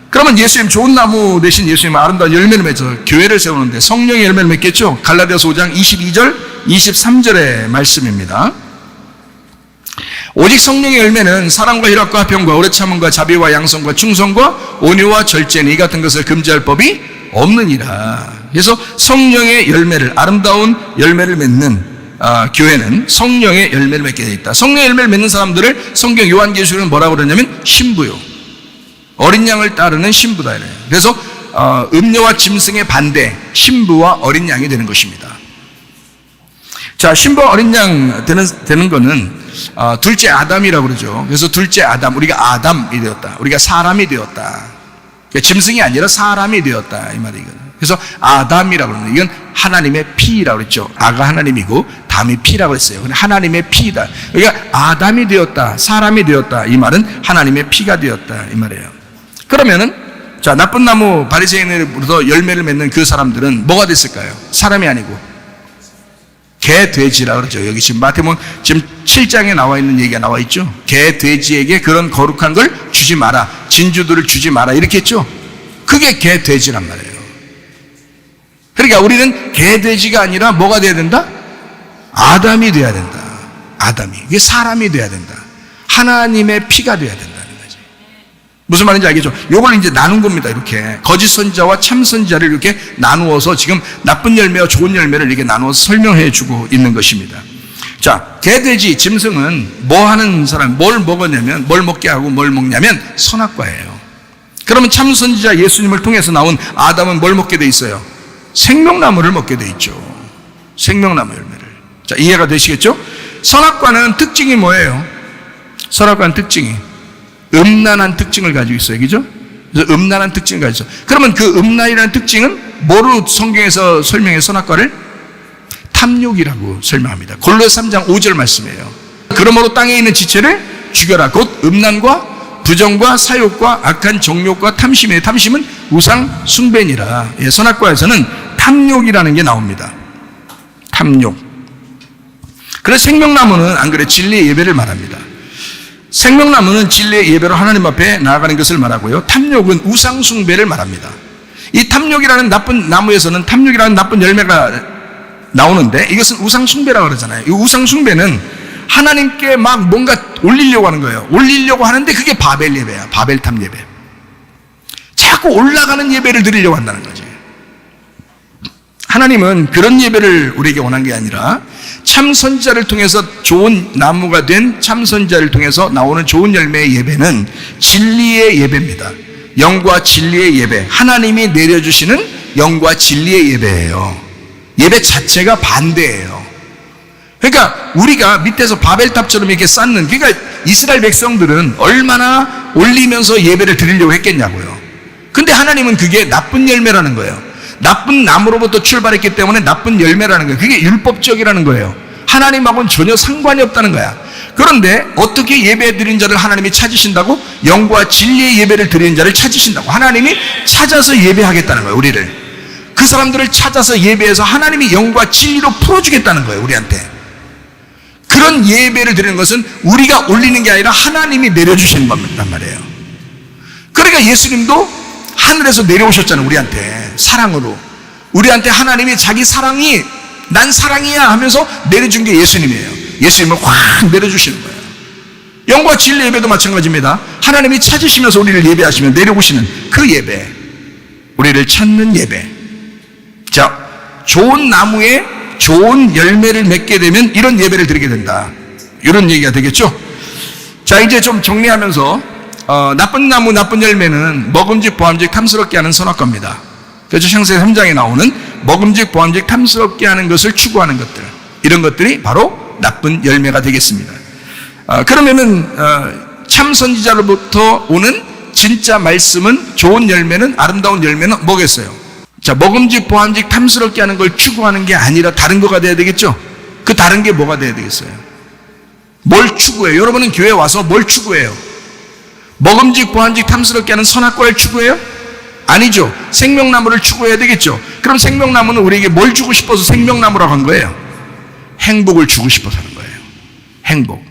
그러면 예수님 좋은 나무 대신 예수님 아름다운 열매를 맺어 교회를 세우는데 성령의 열매를 맺겠죠? 갈라디아서 5장 22절 23절의 말씀입니다. 오직 성령의 열매는 사랑과 희락과 화평과 오래 참음과 자비와 양성과 충성과 온유와 절제니 이 같은 것을 금지할 법이 없느니라. 그래서 성령의 열매를 아름다운 열매를 맺는 교회는 성령의 열매를 맺게 되어 있다. 성령의 열매를 맺는 사람들을 성경 요한계시록은 뭐라고 그러냐면 신부요, 어린 양을 따르는 신부다 이래요. 그래서 음녀와 짐승의 반대 신부와 어린 양이 되는 것입니다. 자, 신부와 어린 양 되는 거는 둘째 아담이라고 그러죠. 그래서 둘째 아담, 우리가 아담이 되었다. 우리가 사람이 되었다. 그러니까 짐승이 아니라 사람이 되었다 이 말이거든요. 그래서 아담이라고 그러는 이건 하나님의 피라고 그랬죠. 아가 하나님이고 담이 피라고 했어요. 근데 하나님의 피다. 그러니까 아담이 되었다, 사람이 되었다 이 말은 하나님의 피가 되었다 이 말이에요. 그러면은 자, 나쁜 나무 바리새인으로부터 열매를 맺는 그 사람들은 뭐가 됐을까요? 사람이 아니고 개, 돼지라 그러죠. 여기 지금 마태복음 지금 7장에 나와 있는 얘기가 나와 있죠. 개, 돼지에게 그런 거룩한 걸 주지 마라, 진주들을 주지 마라 이렇게 했죠. 그게 개, 돼지란 말이에요. 그러니까 우리는 개, 돼지가 아니라 뭐가 돼야 된다? 아담이 돼야 된다. 아담이. 이게 사람이 돼야 된다. 하나님의 피가 돼야 된다는 거지. 무슨 말인지 알겠죠? 요걸 이제 나눈 겁니다. 이렇게 거짓 선지자와 참 선지자를 이렇게 나누어서 지금 나쁜 열매와 좋은 열매를 이렇게 나누어서 설명해 주고 있는 것입니다. 자, 개, 돼지, 짐승은 뭐 하는 사람, 뭘 먹었냐면, 뭘 먹게 하고 뭘 먹냐면 선악과예요. 그러면 참 선지자 예수님을 통해서 나온 아담은 뭘 먹게 돼 있어요? 생명나무를 먹게 돼 있죠. 생명나무 열매를. 자, 이해가 되시겠죠? 선악과는 특징이 뭐예요? 선악과는 특징이 음란한 특징을 가지고 있어요. 그죠? 그래서 음란한 특징을 가지고 있어요. 그러면 그 음란이라는 특징은 뭐로 성경에서 설명해 선악과를? 탐욕이라고 설명합니다. 골로새 3장 5절 말씀이에요. 그러므로 땅에 있는 지체를 죽여라. 곧 음란과 부정과 사욕과 악한 정욕과 탐심이에요. 탐심은 우상 숭배니라. 예, 선악과에서는 탐욕이라는 게 나옵니다. 탐욕. 그래서 생명나무는 안 그래 진리의 예배를 말합니다. 생명나무는 진리의 예배로 하나님 앞에 나아가는 것을 말하고요. 탐욕은 우상 숭배를 말합니다. 이 탐욕이라는 나쁜 나무에서는 탐욕이라는 나쁜 열매가 나오는데 이것은 우상 숭배라고 그러잖아요. 이 우상 숭배는 하나님께 막 뭔가 올리려고 하는 거예요. 올리려고 하는데 그게 바벨 예배야. 바벨탑 예배. 자꾸 올라가는 예배를 드리려고 한다는 거지. 하나님은 그런 예배를 우리에게 원한 게 아니라 참 선지자를 통해서 좋은 나무가 된 참 선지자를 통해서 나오는 좋은 열매의 예배는 진리의 예배입니다. 영과 진리의 예배. 하나님이 내려주시는 영과 진리의 예배예요. 예배 자체가 반대예요. 그러니까 우리가 밑에서 바벨탑처럼 이렇게 쌓는, 그러니까 이스라엘 백성들은 얼마나 올리면서 예배를 드리려고 했겠냐고요. 근데 하나님은 그게 나쁜 열매라는 거예요. 나쁜 나무로부터 출발했기 때문에 나쁜 열매라는 거예요. 그게 율법적이라는 거예요. 하나님하고는 전혀 상관이 없다는 거야. 그런데 어떻게 예배 드린 자를 하나님이 찾으신다고? 영과 진리의 예배를 드리는 자를 찾으신다고. 하나님이 찾아서 예배하겠다는 거예요. 우리를. 그 사람들을 찾아서 예배해서 하나님이 영과 진리로 풀어주겠다는 거예요. 우리한테. 그런 예배를 드리는 것은 우리가 올리는 게 아니라 하나님이 내려주시는 것이란 말이에요. 그러니까 예수님도 하늘에서 내려오셨잖아요. 우리한테 사랑으로. 우리한테 하나님이 자기 사랑이 난 사랑이야 하면서 내려준 게 예수님이에요. 예수님을 확 내려주시는 거예요. 영과 진리 예배도 마찬가지입니다. 하나님이 찾으시면서 우리를 예배하시면 내려오시는 그 예배, 우리를 찾는 예배. 자, 좋은 나무에 좋은 열매를 맺게 되면 이런 예배를 드리게 된다. 이런 얘기가 되겠죠. 자, 이제 좀 정리하면서 나쁜 나무 나쁜 열매는 먹음직 보암직 탐스럽게 하는 선악과입니다. 그래서 창세기 3장에 나오는 먹음직 보암직 탐스럽게 하는 것을 추구하는 것들, 이런 것들이 바로 나쁜 열매가 되겠습니다. 그러면은 참 선지자로부터 오는 진짜 말씀은, 좋은 열매는, 아름다운 열매는 뭐겠어요? 자, 먹음직 보암직 탐스럽게 하는 걸 추구하는 게 아니라 다른 거가 돼야 되겠죠. 그 다른 게 뭐가 돼야 되겠어요? 뭘 추구해요? 여러분은 교회 와서 뭘 추구해요? 먹음직 보암직 탐스럽게 하는 선악과를 추구해요? 아니죠. 생명나무를 추구해야 되겠죠. 그럼 생명나무는 우리에게 뭘 주고 싶어서 생명나무라고 한 거예요? 행복을 주고 싶어서 하는 거예요. 행복.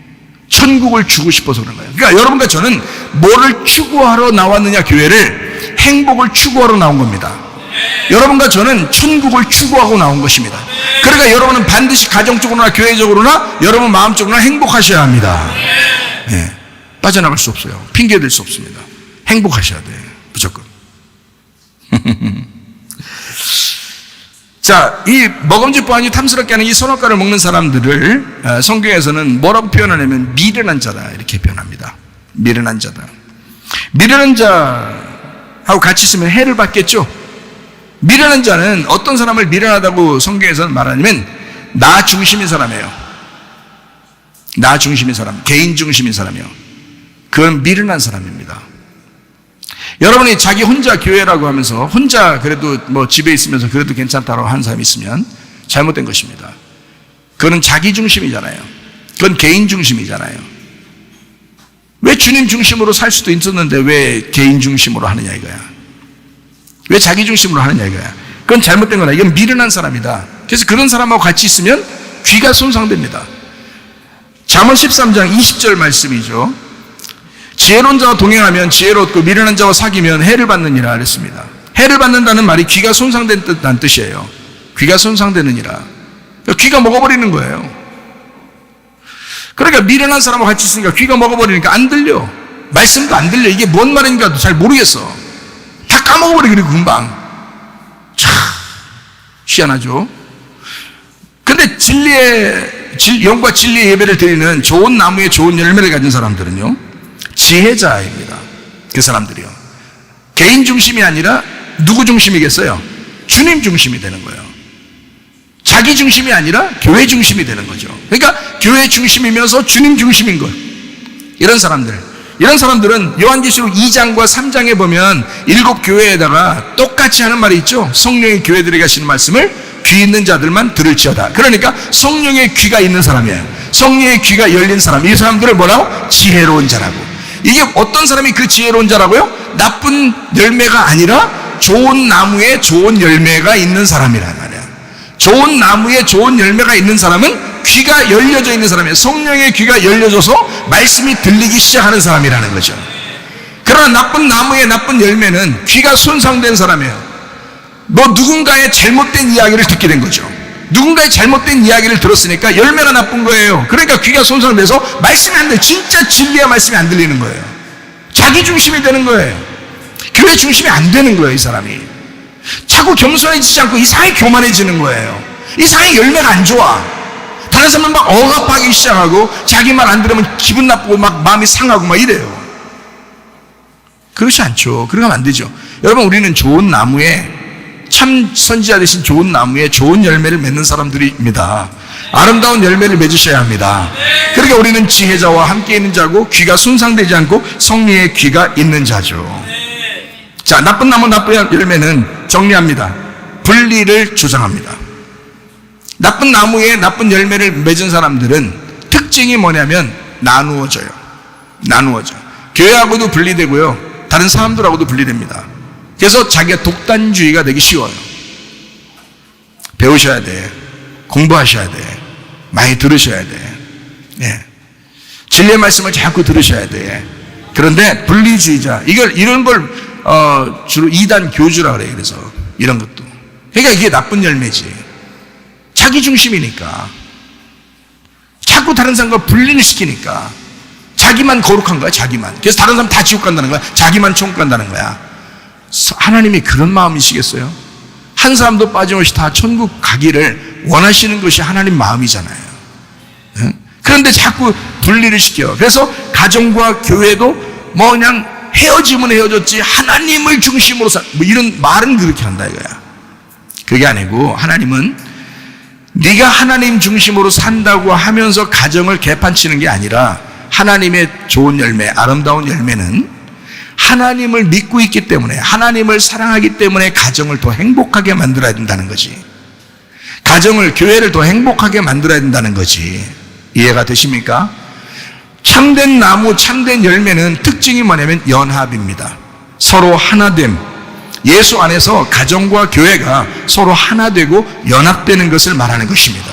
천국을 주고 싶어서 그런 거예요. 그러니까 여러분과 저는 뭐를 추구하러 나왔느냐, 교회를 행복을 추구하러 나온 겁니다. 여러분과 저는 천국을 추구하고 나온 것입니다. 그러니까 여러분은 반드시 가정적으로나 교회적으로나 여러분 마음적으로나 행복하셔야 합니다. 네. 빠져나갈 수 없어요. 핑계 댈 수 없습니다. 행복하셔야 돼요. 무조건. 자, 이 먹음직 보아니 탐스럽게 하는 이 선악과를 먹는 사람들을 성경에서는 뭐라고 표현하냐면 미련한 자다 이렇게 표현합니다. 미련한 자다. 미련한 자하고 같이 있으면 해를 받겠죠. 미련한 자는 어떤 사람을 미련하다고 성경에서는 말하냐면 나 중심인 사람이에요. 나 중심인 사람, 개인 중심인 사람이에요. 그건 미련한 사람입니다. 여러분이 자기 혼자 교회라고 하면서 혼자 그래도 뭐 집에 있으면서 그래도 괜찮다고 하는 사람이 있으면 잘못된 것입니다. 그거는 자기 중심이잖아요. 그건 개인 중심이잖아요. 왜 주님 중심으로 살 수도 있었는데 왜 개인 중심으로 하느냐 이거야. 왜 자기 중심으로 하느냐 이거야. 그건 잘못된 거다. 이건 미련한 사람이다. 그래서 그런 사람하고 같이 있으면 귀가 손상됩니다. 잠언 13장 20절 말씀이죠. 지혜로운 자와 동행하면 지혜롭고 미련한 자와 사귀면 해를 받느니라 그랬습니다. 해를 받는다는 말이 귀가 손상된다는 뜻이에요. 귀가 손상되느니라. 귀가 먹어버리는 거예요. 그러니까 미련한 사람하고 같이 있으니까 귀가 먹어버리니까 안 들려. 말씀도 안 들려. 이게 뭔 말인가도 잘 모르겠어. 다 까먹어버리고 금방. 참 희한하죠. 근데 영과 진리의 예배를 드리는 좋은 나무의 좋은 열매를 가진 사람들은요 지혜자입니다. 그 사람들이요 개인 중심이 아니라 누구 중심이겠어요? 주님 중심이 되는 거예요. 자기 중심이 아니라 교회 중심이 되는 거죠. 그러니까 교회 중심이면서 주님 중심인 거예요. 이런 사람들은 요한계시록 2장과 3장에 보면 7교회에다가 똑같이 하는 말이 있죠. 성령의 교회들에게 하시는 말씀을 귀 있는 자들만 들을지어다. 그러니까 성령의 귀가 있는 사람이에요. 성령의 귀가 열린 사람. 이 사람들을 뭐라고? 지혜로운 자라고. 이게 어떤 사람이 그 지혜로운 자라고요? 나쁜 열매가 아니라 좋은 나무에 좋은 열매가 있는 사람이란 말이야. 좋은 나무에 좋은 열매가 있는 사람은 귀가 열려져 있는 사람이에요. 성령의 귀가 열려져서 말씀이 들리기 시작하는 사람이라는 거죠. 그러나 나쁜 나무의 나쁜 열매는 귀가 손상된 사람이에요. 누군가의 잘못된 이야기를 듣게 된 거죠. 누군가의 잘못된 이야기를 들었으니까 열매가 나쁜 거예요. 그러니까 귀가 손상돼서 말씀이 안 돼. 진짜 진리의 말씀이 안 들리는 거예요. 자기 중심이 되는 거예요. 교회 중심이 안 되는 거예요. 이 사람이 자꾸 겸손해지지 않고 이상하게 교만해지는 거예요. 이상하게 열매가 안 좋아. 다른 사람은 막 억압하기 시작하고 자기 말 안 들으면 기분 나쁘고 막 마음이 상하고 막 이래요. 그렇지 않죠. 그러면 안 되죠. 여러분, 우리는 좋은 나무에, 참 선지자 되신 좋은 나무에 좋은 열매를 맺는 사람들입니다. 아름다운 열매를 맺으셔야 합니다. 그러니까 우리는 지혜자와 함께 있는 자고 귀가 손상되지 않고 성령의 귀가 있는 자죠. 자, 나쁜 나무 나쁜 열매는 정리합니다. 분리를 주장합니다. 나쁜 나무에 나쁜 열매를 맺은 사람들은 특징이 뭐냐면 나누어져요. 교회하고도 분리되고요, 다른 사람들하고도 분리됩니다. 그래서 자기가 독단주의가 되기 쉬워요. 배우셔야 돼. 공부하셔야 돼. 많이 들으셔야 돼. 예. 진리의 말씀을 자꾸 들으셔야 돼. 그런데 분리주의자, 이런 걸 주로 이단 교주라 그래요. 그래서 이런 것도. 그러니까 이게 나쁜 열매지. 자기 중심이니까. 자꾸 다른 사람과 분리를 시키니까. 자기만 거룩한 거야, 자기만. 그래서 다른 사람 다 지옥 간다는 거야. 자기만 천국 간다는 거야. 하나님이 그런 마음이시겠어요? 한 사람도 빠짐없이 다 천국 가기를 원하시는 것이 하나님 마음이잖아요. 그런데 자꾸 분리를 시켜. 그래서 가정과 교회도 뭐 그냥 헤어지면 헤어졌지 하나님을 중심으로 뭐 이런 말은 그렇게 한다 이거야. 그게 아니고 하나님은 네가 하나님 중심으로 산다고 하면서 가정을 개판치는 게 아니라 하나님의 좋은 열매, 아름다운 열매는 하나님을 믿고 있기 때문에, 하나님을 사랑하기 때문에 가정을 더 행복하게 만들어야 된다는 거지. 가정을, 교회를 더 행복하게 만들어야 된다는 거지. 이해가 되십니까? 참된 나무, 참된 열매는 특징이 뭐냐면 연합입니다. 서로 하나됨. 예수 안에서 가정과 교회가 서로 하나 되고 연합되는 것을 말하는 것입니다.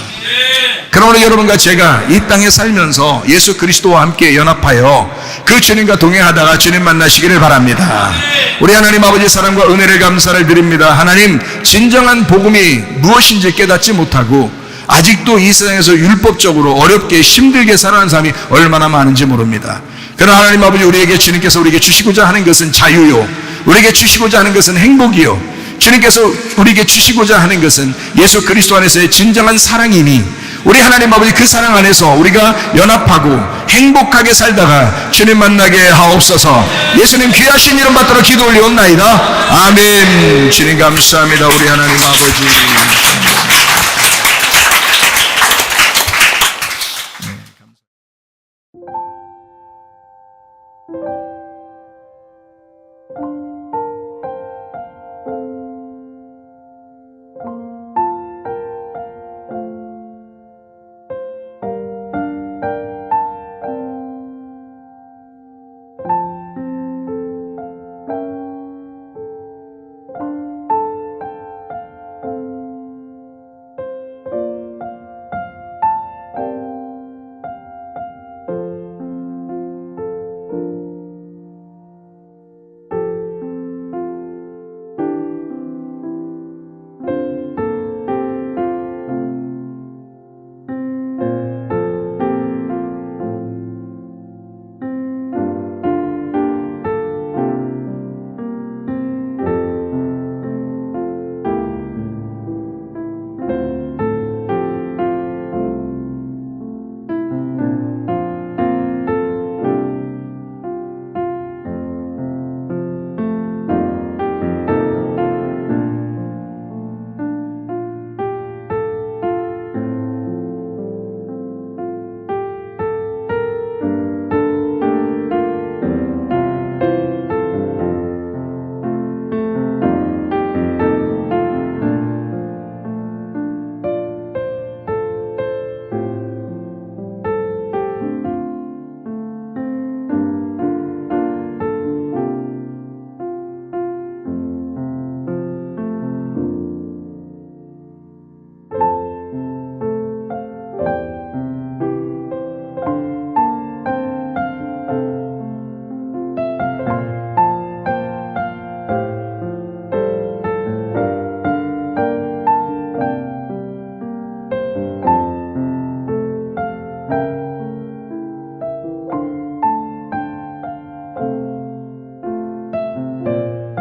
그러므로 여러분과 제가 이 땅에 살면서 예수 그리스도와 함께 연합하여 그 주님과 동행하다가 주님 만나시기를 바랍니다. 우리 하나님 아버지 사랑과 은혜를 감사를 드립니다. 하나님, 진정한 복음이 무엇인지 깨닫지 못하고 아직도 이 세상에서 율법적으로 어렵게 힘들게 살아가는 사람이 얼마나 많은지 모릅니다. 그러나 하나님 아버지, 우리에게 주님께서 우리에게 주시고자 하는 것은 자유요, 우리에게 주시고자 하는 것은 행복이요, 주님께서 우리에게 주시고자 하는 것은 예수 그리스도 안에서의 진정한 사랑이니 우리 하나님 아버지 그 사랑 안에서 우리가 연합하고 행복하게 살다가 주님 만나게 하옵소서. 예수님 귀하신 이름 받들어 기도 올리옵나이다. 아멘. 주님 감사합니다. 우리 하나님 아버지.